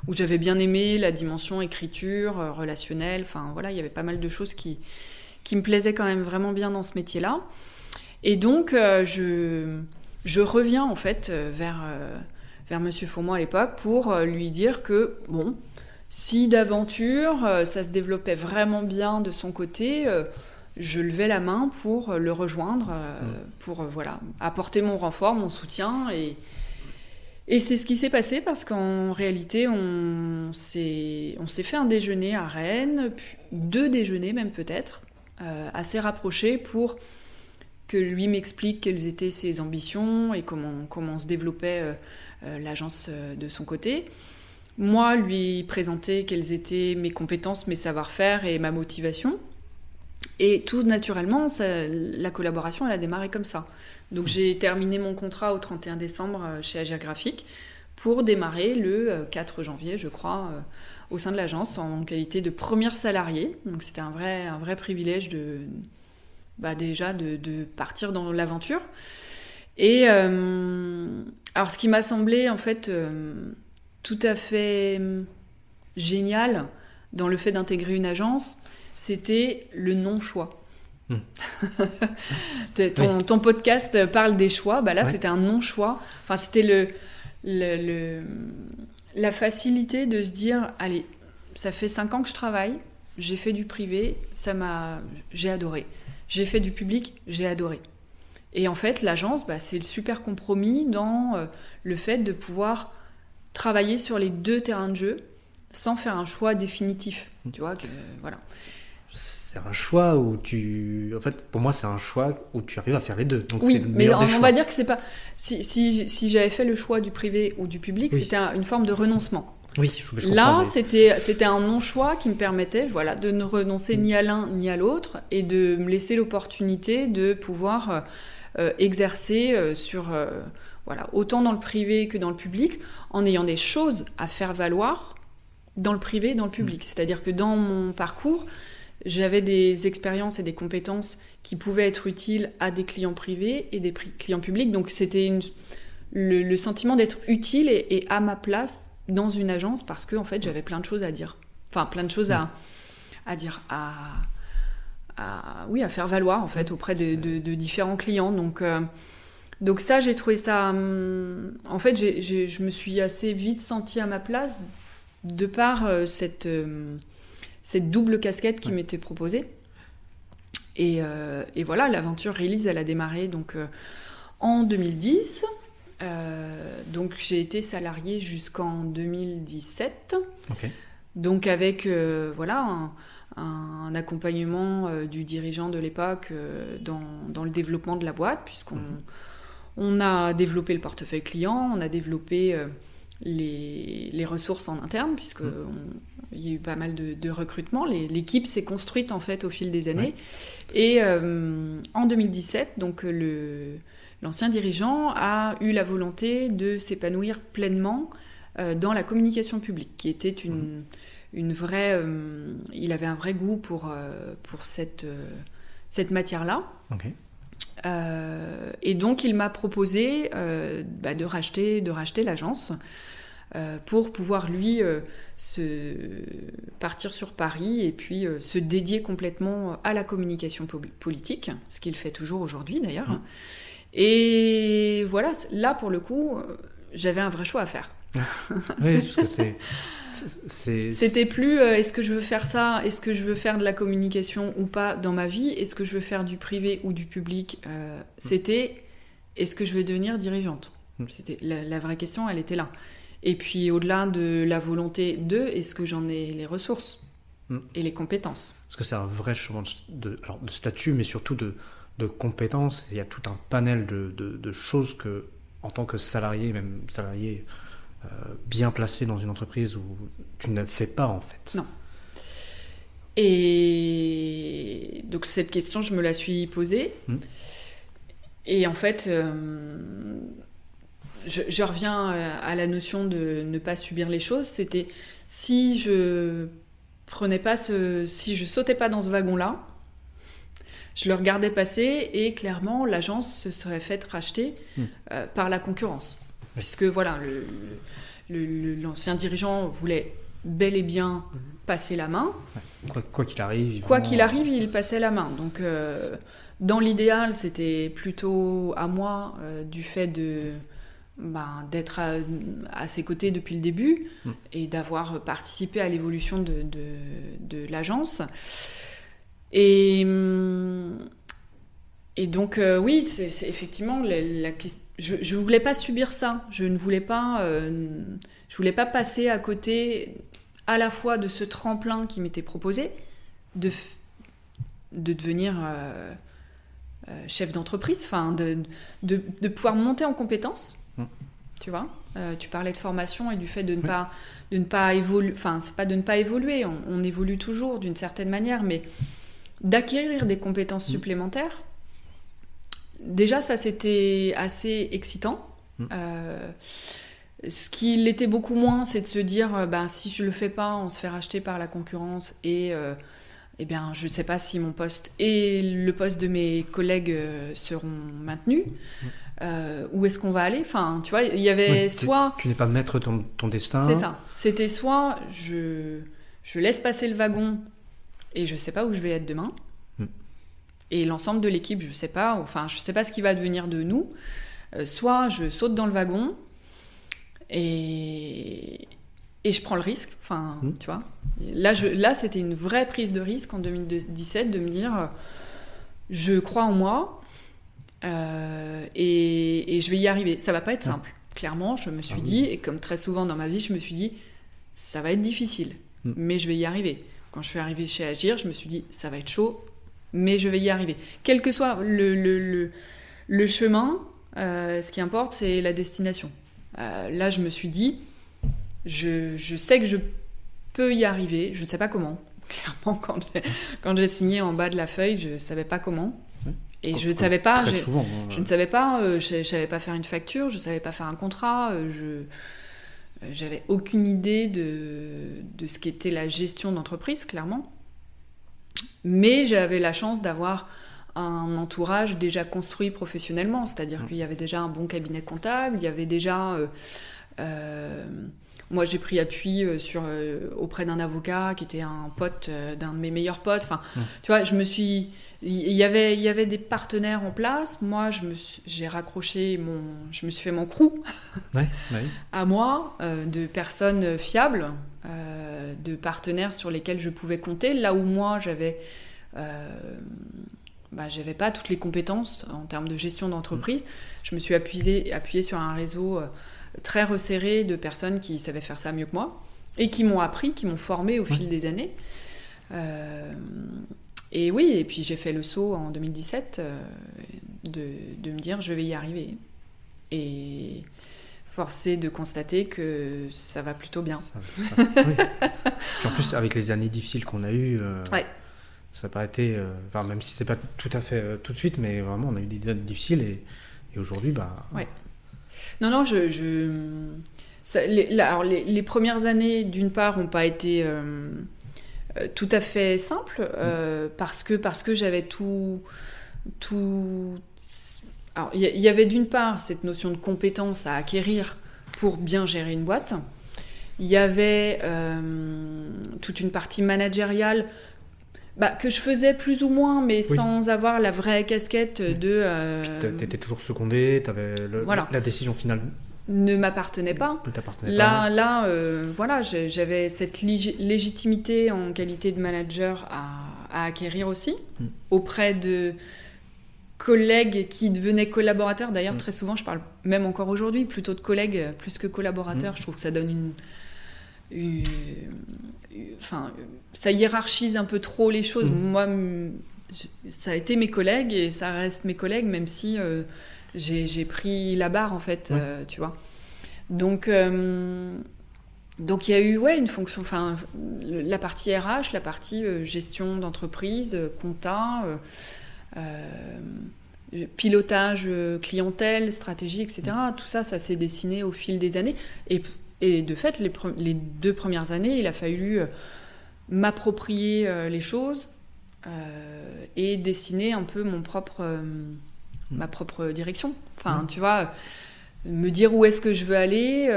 où j'avais bien aimé la dimension écriture, relationnelle, enfin voilà, il y avait pas mal de choses qui me plaisaient quand même vraiment bien dans ce métier-là. Et donc, je reviens en fait vers Monsieur Fourmont à l'époque pour lui dire que, bon, si d'aventure ça se développait vraiment bien de son côté, je levais la main pour le rejoindre, pour voilà, apporter mon renfort, mon soutien. Et c'est ce qui s'est passé parce qu'en réalité, on s'est fait un déjeuner à Rennes, puis 2 déjeuners même peut-être, assez rapprochés pour que lui m'explique quelles étaient ses ambitions et comment se développait l'agence de son côté. Moi, lui présenter quelles étaient mes compétences, mes savoir-faire et ma motivation. Et tout naturellement, la collaboration, elle a démarré comme ça. Donc j'ai terminé mon contrat au 31 décembre chez Agir Graphique pour démarrer le 4 janvier, je crois, au sein de l'agence en qualité de première salariée. Donc c'était un vrai privilège déjà de partir dans l'aventure. Et alors ce qui m'a semblé en fait tout à fait génial dans le fait d'intégrer une agence, c'était le non-choix. Ton podcast parle des choix, là c'était un non-choix. Enfin, c'était la facilité de se dire, allez, ça fait 5 ans que je travaille, j'ai fait du privé, j'ai adoré. J'ai fait du public, j'ai adoré. Et en fait, l'agence, c'est le super compromis dans le fait de pouvoir travailler sur les 2 terrains de jeu sans faire un choix définitif. Tu vois, voilà. C'est un choix où en fait, pour moi, c'est un choix où tu arrives à faire les 2. Donc oui, c'est le mais meilleur des choix. On va dire que c'est pas... Si j'avais fait le choix du privé ou du public, c'était une forme de renoncement. Oui, je comprends. Là, c'était un non-choix qui me permettait de ne renoncer ni à l'un ni à l'autre et de me laisser l'opportunité de pouvoir exercer sur... autant dans le privé que dans le public, en ayant des choses à faire valoir dans le privé et dans le public. C'est-à-dire que dans mon parcours, j'avais des expériences et des compétences qui pouvaient être utiles à des clients privés et des clients publics. Donc c'était le sentiment d'être utile et à ma place dans une agence parce que en fait, j'avais plein de choses à dire. Enfin, plein de choses à dire, à faire valoir en fait auprès de différents clients. Donc ça, j'ai trouvé ça... en fait, je me suis assez vite sentie à ma place de par cette double casquette qui m'était proposée. Et voilà, l'aventure Release, elle a démarré donc, en 2010. Donc j'ai été salariée jusqu'en 2017. Okay. Donc avec un accompagnement du dirigeant de l'époque dans le développement de la boîte, puisqu'on a développé le portefeuille client, on a développé les ressources en interne, puisqu'il y a eu pas mal de recrutements. L'équipe s'est construite en fait au fil des années. Ouais. Et en 2017, donc l'ancien dirigeant a eu la volonté de s'épanouir pleinement dans la communication publique, qui était une vraie... il avait un vrai goût pour cette matière-là. Okay. Et donc, il m'a proposé de racheter l'agence pour pouvoir, lui, partir sur Paris et puis se dédier complètement à la communication politique, ce qu'il fait toujours aujourd'hui, d'ailleurs. Et voilà, là, pour le coup, j'avais un vrai choix à faire. Oui, parce que C'était plus est-ce que je veux faire ça, est-ce que je veux faire de la communication ou pas dans ma vie, est-ce que je veux faire du privé ou du public, c'était est-ce que je veux devenir dirigeante. C'était la vraie question, elle était là. Et puis au-delà de la volonté est-ce que j'en ai les ressources et les compétences. Parce que c'est un vrai changement de statut, mais surtout de compétences. Il y a tout un panel de choses que, en tant que salarié, même salarié bien placé dans une entreprise où tu ne fais pas, en fait. Non. Et donc cette question, je me la suis posée. Et en fait, je reviens à la notion de ne pas subir les choses. C'était si je sautais pas dans ce wagon-là, je le regardais passer et clairement l'agence se serait faite racheter par la concurrence. Puisque voilà, l'ancien dirigeant voulait bel et bien passer la main. Quoi qu'il arrive. Quoi qu'il arrive, il passait la main. Donc dans l'idéal, c'était plutôt à moi du fait d'être à ses côtés depuis le début et d'avoir participé à l'évolution de l'agence. Et donc, oui, c'est effectivement la question. Je voulais pas subir ça. Je voulais pas passer à côté à la fois de ce tremplin qui m'était proposé, de devenir chef d'entreprise, enfin, de pouvoir monter en compétences. Tu vois, tu parlais de formation et du fait de ne pas évoluer. Enfin, c'est pas de ne pas évoluer. On évolue toujours d'une certaine manière, mais d'acquérir des compétences supplémentaires. Déjà, ça, c'était assez excitant. Ce qui l'était beaucoup moins, c'est de se dire si je le fais pas, on se fait racheter par la concurrence et je ne sais pas si mon poste et le poste de mes collègues seront maintenus. Où est-ce qu'on va aller ? Enfin, tu vois, il y avait soit... Tu n'es pas maître de ton destin. C'est ça. C'était soit je laisse passer le wagon et je ne sais pas où je vais être demain. Et l'ensemble de l'équipe, je sais pas. Enfin, je sais pas ce qui va devenir de nous. Soit je saute dans le wagon et je prends le risque. Enfin, tu vois. Là, c'était une vraie prise de risque en 2017 de me dire, je crois en moi et je vais y arriver. Ça va pas être simple. Clairement, je me suis dit, et comme très souvent dans ma vie, je me suis dit, ça va être difficile, mais je vais y arriver. Quand je suis arrivée chez Agir, je me suis dit, ça va être chaud, mais je vais y arriver. Quel que soit le chemin, ce qui importe, c'est la destination. Là, je me suis dit, je sais que je peux y arriver. Je ne sais pas comment. Clairement, quand j'ai signé en bas de la feuille, je ne savais pas comment. Et je ne savais pas. Très souvent. Je ne savais pas. Je ne savais pas faire une facture. Je ne savais pas faire un contrat. J'avais aucune idée de ce qu'était la gestion d'entreprise, clairement. Mais j'avais la chance d'avoir un entourage déjà construit professionnellement, c'est-à-dire qu'il y avait déjà un bon cabinet comptable, il y avait déjà... moi, j'ai pris appui auprès d'un avocat qui était un pote d'un de mes meilleurs potes. Enfin, tu vois, il y avait des partenaires en place. Moi, j'ai raccroché je me suis fait mon crew à moi, de personnes fiables, de partenaires sur lesquels je pouvais compter. Là où moi, j'avais pas toutes les compétences en termes de gestion d'entreprise. Je me suis appuyée sur un réseau très resserré de personnes qui savaient faire ça mieux que moi et qui m'ont appris, qui m'ont formé au fil des années. Et oui, et puis j'ai fait le saut en 2017 de me dire je vais y arriver. Et forcé de constater que ça va plutôt bien. Oui. Puis en plus, avec les années difficiles qu'on a eues, ça n'a pas été... même si ce n'était pas tout à fait tout de suite, mais vraiment, on a eu des années difficiles et aujourd'hui, Ouais. Non, les premières années, d'une part, n'ont pas été tout à fait simples, parce que j'avais tout... Alors, il y avait d'une part cette notion de compétence à acquérir pour bien gérer une boîte, Il y avait toute une partie managériale que je faisais plus ou moins, mais sans avoir la vraie casquette de... Tu étais toujours secondée, tu avais la décision finale ne m'appartenait pas. Ne t'appartenait pas. Là, voilà, j'avais cette légitimité en qualité de manager à acquérir aussi, auprès de collègues qui devenaient collaborateurs. D'ailleurs, très souvent, je parle même encore aujourd'hui plutôt de collègues plus que collaborateurs. Je trouve que ça donne ça hiérarchise un peu trop les choses. Moi, ça a été mes collègues et ça reste mes collègues, même si j'ai pris la barre, en fait, tu vois. Donc, il y a eu une fonction, la partie RH, la partie gestion d'entreprise, compta, pilotage clientèle, stratégie, etc. Tout ça, ça s'est dessiné au fil des années. Et de fait, les 2 premières années, il a fallu m'approprier les choses et dessiner un peu ma propre direction. Tu vois, me dire où est-ce que je veux aller,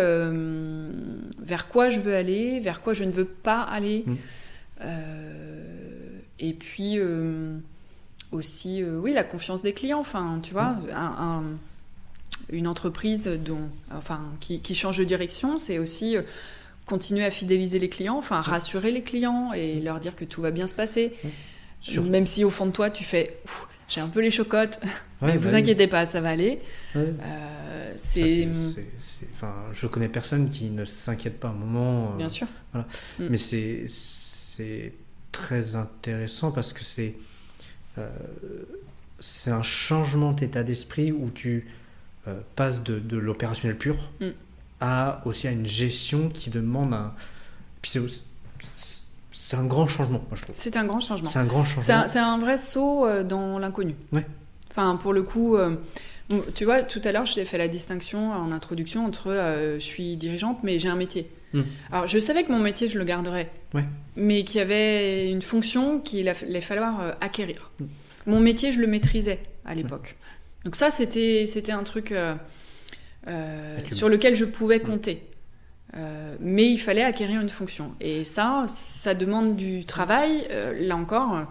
vers quoi je veux aller, vers quoi je ne veux pas aller. Et puis aussi, la confiance des clients. Tu vois, une entreprise qui change de direction, c'est aussi continuer à fidéliser les clients, rassurer les clients et leur dire que tout va bien se passer. Même si au fond de toi, tu fais « j'ai un peu les chocottes, mais vous inquiétez pas, ça va aller ». Je connais personne qui ne s'inquiète pas un moment. Bien sûr. Voilà. Mais c'est très intéressant parce que c'est un changement d'état d'esprit où tu passe de l'opérationnel pur aussi à une gestion qui demande Puis c'est un grand changement, moi je trouve. C'est un grand changement. C'est un vrai saut dans l'inconnu. Pour le coup, tu vois, tout à l'heure, j'ai fait la distinction en introduction entre je suis dirigeante, mais j'ai un métier. Alors, je savais que mon métier, je le garderais, mais qu'il y avait une fonction qu'il allait falloir acquérir. Mon métier, je le maîtrisais à l'époque. Donc ça, c'était un truc sur lequel je pouvais compter. Mais il fallait acquérir une fonction. Et ça demande du travail. Là encore,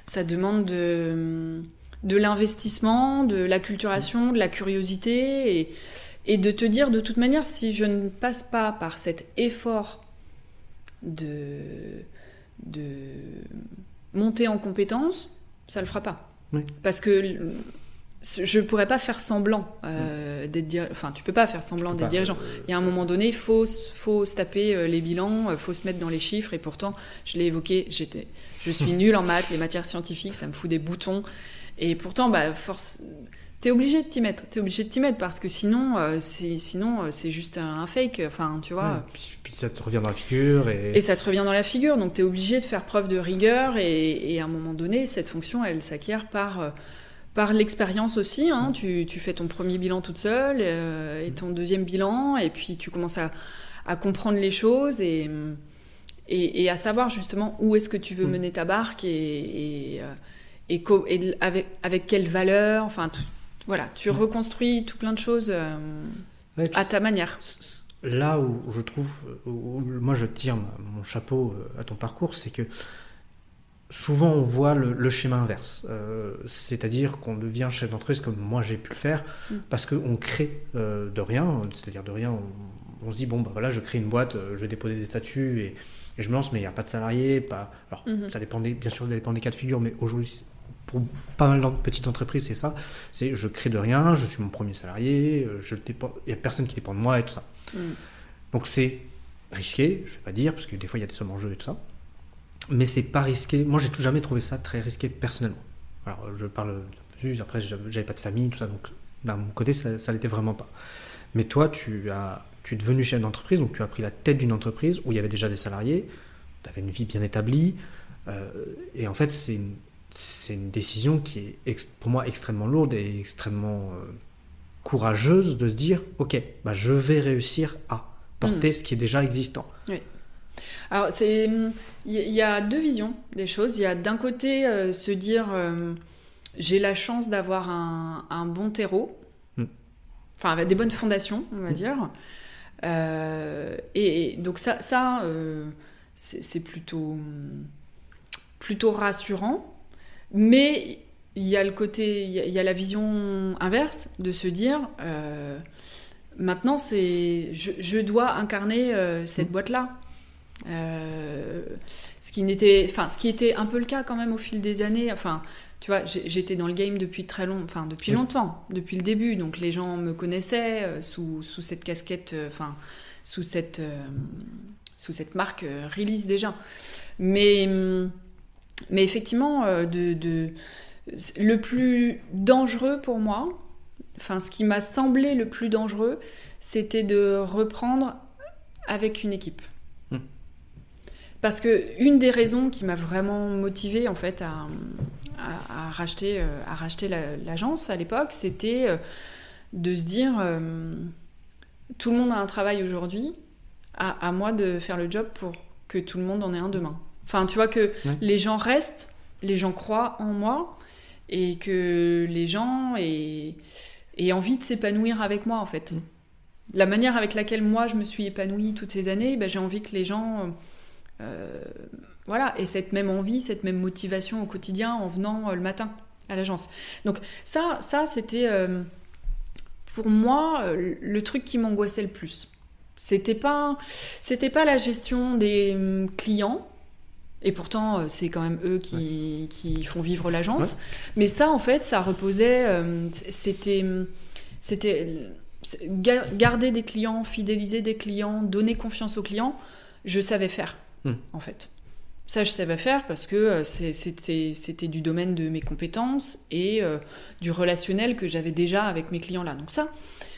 ça demande de l'investissement, de l'acculturation, de la curiosité. Et de te dire, de toute manière, si je ne passe pas par cet effort de monter en compétence, ça ne le fera pas. Parce que je ne pourrais pas faire semblant d'être dirigeant. Tu ne peux pas faire semblant d'être dirigeant. Il y a un moment donné, il faut se taper les bilans, il faut se mettre dans les chiffres. Et pourtant, je l'ai évoqué, je suis nulle en maths, les matières scientifiques, ça me fout des boutons. Et pourtant, t'es obligé de t'y mettre. Parce que sinon, c'est juste un fake. Tu vois. Puis ça te revient dans la figure. Et ça te revient dans la figure. Donc, t'es obligé de faire preuve de rigueur. Et à un moment donné, cette fonction, elle s'acquiert par l'expérience aussi. Tu fais ton premier bilan toute seule et ton deuxième bilan. Et puis, tu commences à comprendre les choses et à savoir justement où est-ce que tu veux mener ta barque et avec quelle valeur. Tu reconstruis tout plein de choses à ta manière. Là où je trouve, où moi je tire mon chapeau à ton parcours, c'est que souvent on voit le schéma inverse. C'est-à-dire qu'on devient chef d'entreprise comme moi j'ai pu le faire parce qu'on crée de rien. C'est-à-dire de rien, on se dit je crée une boîte, je vais déposer des statuts et je me lance, mais il n'y a pas de salariés. Alors ça dépend bien sûr, ça dépend des cas de figure, mais aujourd'hui pour pas mal de petites entreprises, c'est ça. C'est je crée de rien, je suis mon premier salarié, il n'y a personne qui dépend de moi et tout ça. Donc c'est risqué, je ne vais pas dire, parce que des fois il y a des sommes en jeu et tout ça. Mais c'est pas risqué. Moi, j'ai jamais trouvé ça très risqué personnellement. Alors, je parle un peu plus, après, j'avais pas de famille, tout ça, donc d'un mon côté, ça l'était vraiment pas. Mais toi, tu es devenu chef d'entreprise, donc tu as pris la tête d'une entreprise où il y avait déjà des salariés, tu avais une vie bien établie, et en fait, c'est une décision qui est pour moi extrêmement lourde et extrêmement courageuse de se dire, ok, je vais réussir à porter ce qui est déjà existant. Oui. Alors, il y a deux visions des choses. Il y a d'un côté se dire j'ai la chance d'avoir un bon terreau, avec des bonnes fondations, on va dire. Et donc ça c'est plutôt rassurant. Mais il y a le côté, il y a la vision inverse de se dire maintenant je dois incarner cette boîte-là. Ce qui était un peu le cas quand même au fil des années. Enfin, tu vois, j'étais dans le game depuis longtemps, depuis le début. Donc les gens me connaissaient sous cette casquette, sous cette marque Release déjà. Mais effectivement, le plus dangereux pour moi, ce qui m'a semblé le plus dangereux, c'était de reprendre avec une équipe. Parce que une des raisons qui m'a vraiment motivée en fait à racheter l'agence à l'époque, c'était de se dire tout le monde a un travail aujourd'hui, à moi de faire le job pour que tout le monde en ait un demain. Enfin, tu vois que les gens restent, les gens croient en moi et que les gens aient envie de s'épanouir avec moi en fait. La manière avec laquelle moi je me suis épanouie toutes ces années, j'ai envie que les gens et cette même envie, cette même motivation au quotidien en venant le matin à l'agence. Donc ça c'était pour moi le truc qui m'angoissait le plus. C'était pas la gestion des clients, et pourtant c'est quand même eux qui font vivre l'agence. Mais ça en fait ça reposait, c'était garder des clients, fidéliser des clients, donner confiance aux clients. Je savais faire. En fait. Ça, je savais faire parce que c'était du domaine de mes compétences et du relationnel que j'avais déjà avec mes clients-là. Donc ça,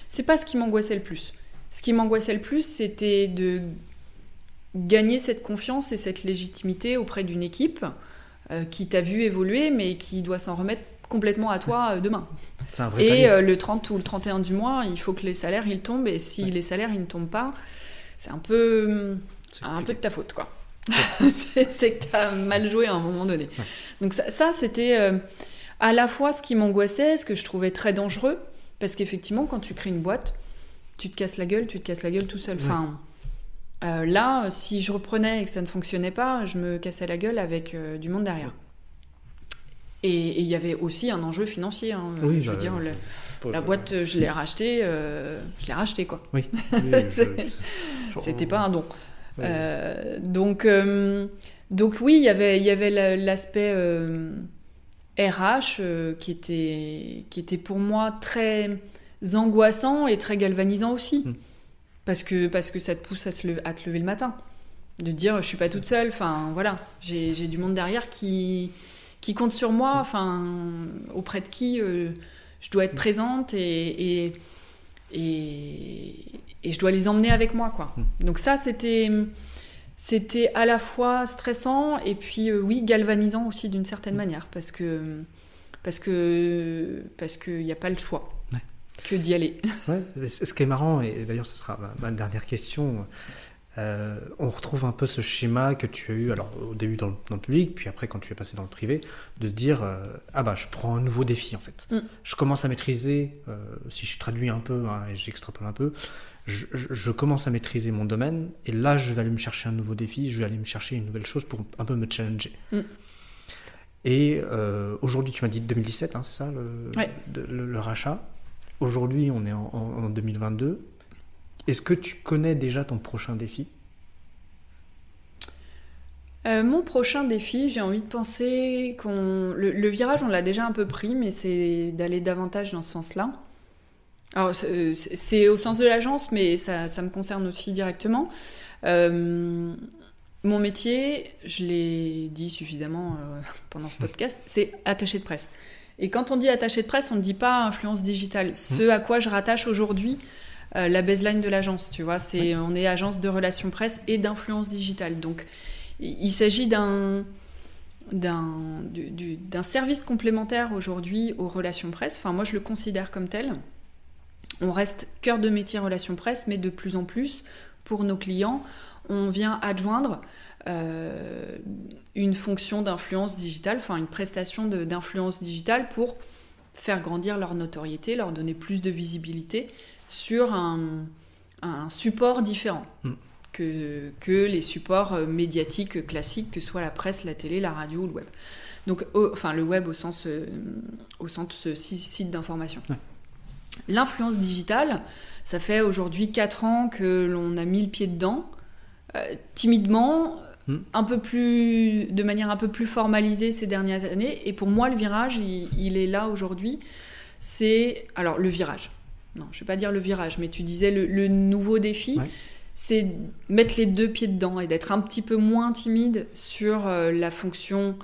c'est pas ce qui m'angoissait le plus. Ce qui m'angoissait le plus, c'était de gagner cette confiance et cette légitimité auprès d'une équipe qui t'a vu évoluer, mais qui doit s'en remettre complètement à toi demain. C'est un vrai palier. Le 30 ou le 31 du mois, il faut que les salaires, ils tombent. Et si les salaires, ils ne tombent pas, c'est un peu de ta faute, quoi. C'est que t'as mal joué à un moment donné. Donc ça c'était à la fois ce qui m'angoissait, ce que je trouvais très dangereux, parce qu'effectivement, quand tu crées une boîte, tu te casses la gueule tout seul. Enfin, là, si je reprenais et que ça ne fonctionnait pas, je me cassais la gueule avec du monde derrière. Et il y avait aussi un enjeu financier. Je veux dire, la boîte, je l'ai rachetée, quoi. Oui. C'était pas un don. Donc oui, il y avait l'aspect RH qui était pour moi très angoissant et très galvanisant aussi. Parce que ça te pousse à te lever le matin. De te dire, je suis pas toute seule, j'ai du monde derrière qui compte sur moi, auprès de qui je dois être présente et je dois les emmener avec moi, quoi. Donc ça, c'était à la fois stressant et puis galvanisant aussi d'une certaine manière, parce que y a pas le choix que d'y aller. Ce qui est marrant, et d'ailleurs ce sera ma dernière question, on retrouve un peu ce schéma que tu as eu alors au début dans le public, puis après quand tu es passé dans le privé, de te dire je prends un nouveau défi en fait. Je commence à maîtriser, si je traduis un peu et j'extrapole un peu, je commence à maîtriser mon domaine, et là je vais aller me chercher un nouveau défi, je vais aller me chercher une nouvelle chose pour un peu me challenger. Et aujourd'hui, tu m'as dit 2017, c'est ça le rachat. Aujourd'hui on est en 2022. Est-ce que tu connais déjà ton prochain défi ? Mon prochain défi, j'ai envie de penser le virage, on l'a déjà un peu pris, mais c'est d'aller davantage dans ce sens-là. Alors, c'est au sens de l'agence, mais ça me concerne aussi directement. Mon métier, je l'ai dit suffisamment pendant ce podcast, c'est attaché de presse. Et quand on dit attaché de presse, on ne dit pas influence digitale. Ce à quoi je rattache aujourd'hui la baseline de l'agence, tu vois, on est agence de relations presse et d'influence digitale. Donc, il s'agit d'un service complémentaire aujourd'hui aux relations presse. Enfin, moi, je le considère comme tel. On reste cœur de métier relations presse, mais de plus en plus, pour nos clients, on vient adjoindre une fonction d'influence digitale, enfin une prestation d'influence digitale pour faire grandir leur notoriété, leur donner plus de visibilité sur un un support différent que les supports médiatiques classiques, que ce soit la presse, la télé, la radio ou le web. Donc, le web au sens site d'information. Ouais. L'influence digitale, ça fait aujourd'hui 4 ans que l'on a mis le pied dedans, timidement, de manière un peu plus formalisée ces dernières années. Et pour moi, le virage, il est là aujourd'hui. Alors, le virage. Non, je ne vais pas dire le virage, mais tu disais le nouveau défi, c'est mettre les 2 pieds dedans et d'être un petit peu moins timide sur la fonction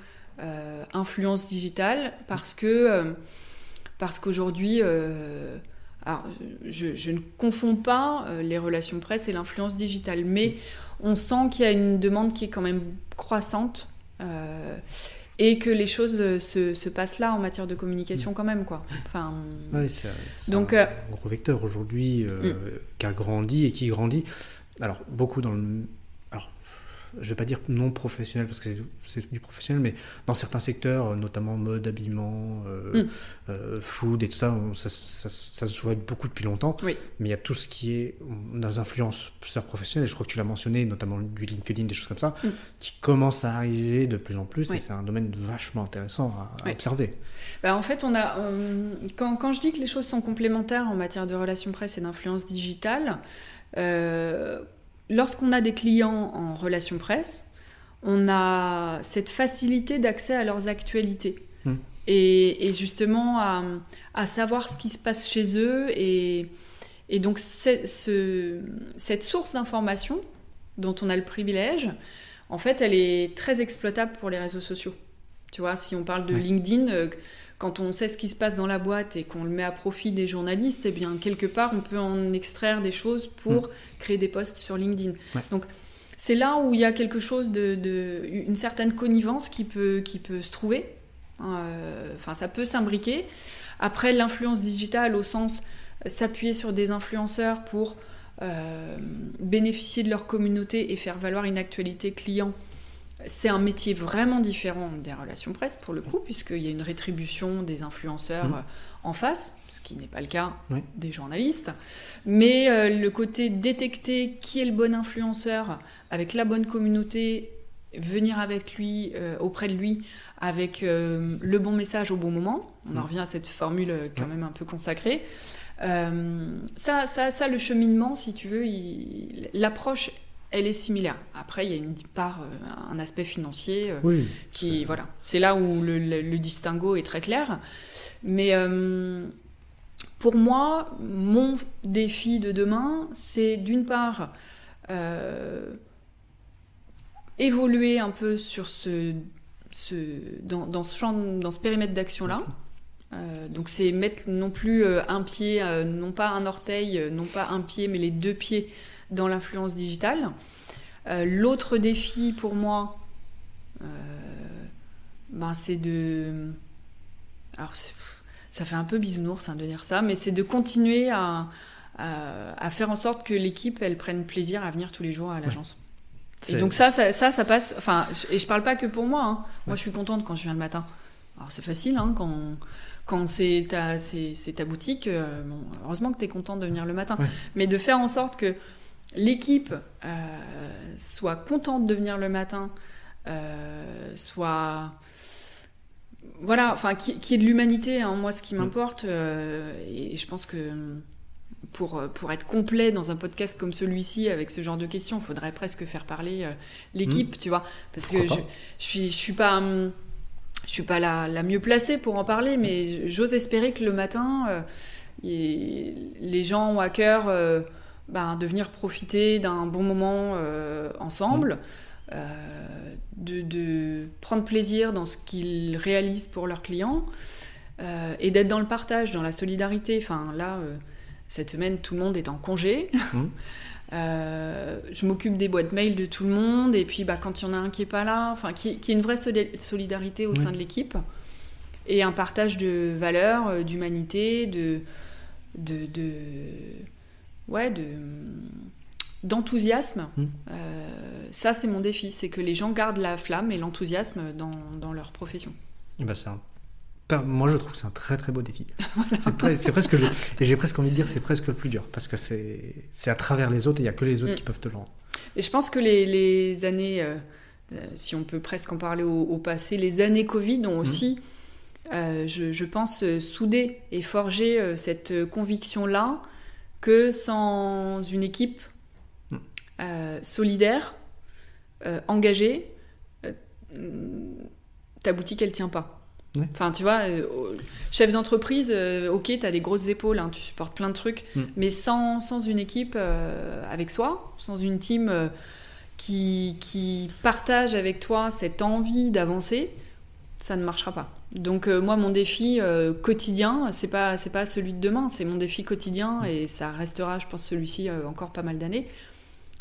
influence digitale, parce qu'aujourd'hui, alors, je ne confonds pas les relations presse et l'influence digitale, mais on sent qu'il y a une demande qui est quand même croissante et que les choses se passent là en matière de communication quand même, quoi. Enfin, c'est donc, un gros vecteur aujourd'hui qui a grandi et qui grandit. Alors, beaucoup dans le... Alors, je ne vais pas dire non professionnel parce que c'est du professionnel, mais dans certains secteurs, notamment mode, habillement, food et tout ça, ça se voit beaucoup depuis longtemps. Oui. Mais il y a tout ce qui est dans les influenceurs professionnels, et je crois que tu l'as mentionné, notamment du LinkedIn, des choses comme ça, qui commencent à arriver de plus en plus, et c'est un domaine vachement intéressant à observer. En fait, quand je dis que les choses sont complémentaires en matière de relations presse et d'influence digitale, lorsqu'on a des clients en relations presse, on a cette facilité d'accès à leurs actualités et justement à savoir ce qui se passe chez eux, et donc cette source d'information dont on a le privilège, en fait, elle est très exploitable pour les réseaux sociaux. Tu vois, si on parle de LinkedIn, quand on sait ce qui se passe dans la boîte et qu'on le met à profit des journalistes, eh bien, quelque part, on peut en extraire des choses pour créer des posts sur LinkedIn. Ouais. Donc, c'est là où il y a quelque chose une certaine connivence qui peut se trouver. Ça peut s'imbriquer. Après, l'influence digitale, au sens s'appuyer sur des influenceurs pour bénéficier de leur communauté et faire valoir une actualité client, c'est un métier vraiment différent des relations presse, pour le coup, puisqu'il y a une rétribution des influenceurs en face, ce qui n'est pas le cas des journalistes. Mais le côté détecter qui est le bon influenceur, avec la bonne communauté, venir avec lui, auprès de lui, avec le bon message au bon moment, on en revient à cette formule quand même un peu consacrée. Ça, le cheminement, si tu veux, l'approche, elle est similaire. Après, il y a une part, un aspect financier qui, voilà, c'est là où le distinguo est très clair. Mais pour moi, mon défi de demain, c'est d'une part évoluer un peu sur dans ce périmètre d'action-là. Donc c'est mettre non plus un pied, non pas un orteil, non pas un pied, mais les 2 pieds dans l'influence digitale. L'autre défi pour moi, c'est de... Alors ça fait un peu bisounours de dire ça, mais c'est de continuer à faire en sorte que l'équipe, elle prenne plaisir à venir tous les jours à l'agence. Et donc ça passe... Enfin, et je parle pas que pour moi. Hein. Moi, je suis contente quand je viens le matin. Alors c'est facile, hein, quand c'est ta boutique, heureusement que tu es contente de venir le matin. Mais de faire en sorte que l'équipe soit contente de venir le matin, soit... Voilà, enfin, qui est de l'humanité, hein, moi, ce qui m'importe. Et je pense que pour être complet dans un podcast comme celui-ci, avec ce genre de questions, il faudrait presque faire parler l'équipe, tu vois. Parce que je suis pas la mieux placée pour en parler, mais j'ose espérer que le matin, les gens ont à cœur de venir profiter d'un bon moment ensemble, de prendre plaisir dans ce qu'ils réalisent pour leurs clients, et d'être dans le partage, dans la solidarité. Enfin, là, cette semaine, tout le monde est en congé. Je m'occupe des boîtes mail de tout le monde, et puis quand il y en a un qui est pas là, enfin qui est une vraie solidarité au sein de l'équipe, et un partage de valeurs, d'humanité, d'enthousiasme. Ça, c'est mon défi, c'est que les gens gardent la flamme et l'enthousiasme dans leur profession. C'est un moi, je trouve que c'est un très très beau défi. C'est presque et j'ai presque envie de dire c'est presque le plus dur parce que c'est à travers les autres et il n'y a que les autres qui peuvent te le rendre. Et je pense que les années, si on peut presque en parler au passé, les années Covid ont aussi, je pense, soudé et forgé cette conviction-là que sans une équipe solidaire, engagée, ta boutique, elle tient pas. Ouais. Enfin, tu vois, chef d'entreprise, ok, t'as des grosses épaules, hein, tu supportes plein de trucs, mais sans une équipe avec soi, sans une team qui partage avec toi cette envie d'avancer, ça ne marchera pas. Donc moi, mon défi quotidien, c'est pas celui de demain, c'est mon défi quotidien et ça restera, je pense, celui-ci encore pas mal d'années.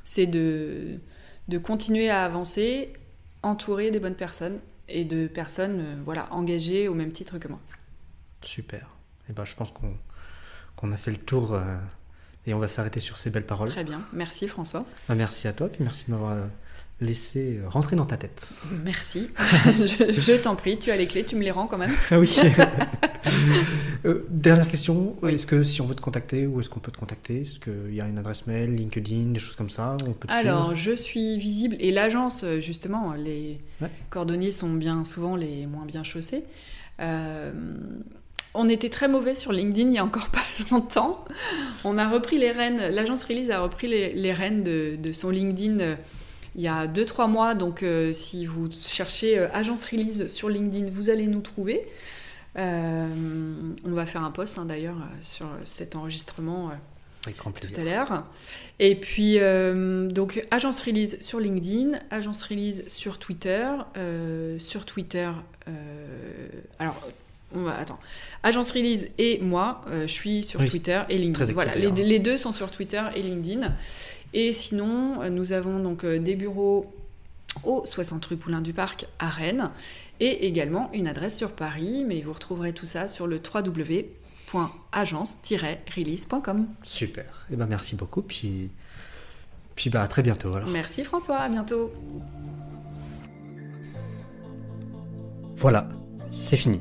C'est de continuer à avancer, entouré des bonnes personnes et de personnes engagées au même titre que moi. Super. Et ben, je pense qu'on a fait le tour et on va s'arrêter sur ces belles paroles. Très bien. Merci François. Merci à toi, puis merci de m'avoir laissé rentrer dans ta tête. Merci. je t'en prie, tu as les clés, tu me les rends quand même. Ah oui. Dernière question, est-ce que si on veut te contacter, où est-ce qu'on peut te contacter? Est-ce qu'il y a une adresse mail, LinkedIn, des choses comme ça? On peut te Alors, suivre? je suis visible, et l'agence, justement, les cordonniers sont bien souvent les moins bien chaussés. On était très mauvais sur LinkedIn il y a encore pas longtemps. On a repris les rênes, l'agence Release a repris les rênes de son LinkedIn il y a 2-3 mois. Donc, si vous cherchez agence Release sur LinkedIn, vous allez nous trouver. On va faire un post d'ailleurs sur cet enregistrement tout à l'heure. Et puis donc agence Release sur LinkedIn, agence Release sur Twitter. Agence Release et moi, je suis sur Twitter et LinkedIn. Voilà, les deux sont sur Twitter et LinkedIn. Et sinon, nous avons donc des bureaux au 60 rue Poulain du Parc à Rennes et également une adresse sur Paris, mais vous retrouverez tout ça sur le www.agence-release.com. Super, et ben merci beaucoup, puis à très bientôt alors. Merci François, à bientôt. Voilà, c'est fini.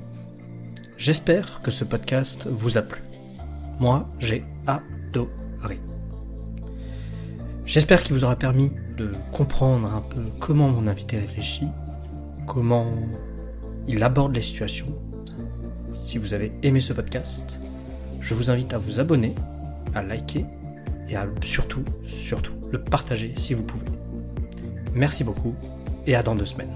J'espère que ce podcast vous a plu. Moi, j'ai adoré. J'espère qu'il vous aura permis de comprendre un peu comment mon invité réfléchit, comment il aborde les situations. Si vous avez aimé ce podcast, je vous invite à vous abonner, à liker et à surtout le partager si vous pouvez. Merci beaucoup et à dans 2 semaines.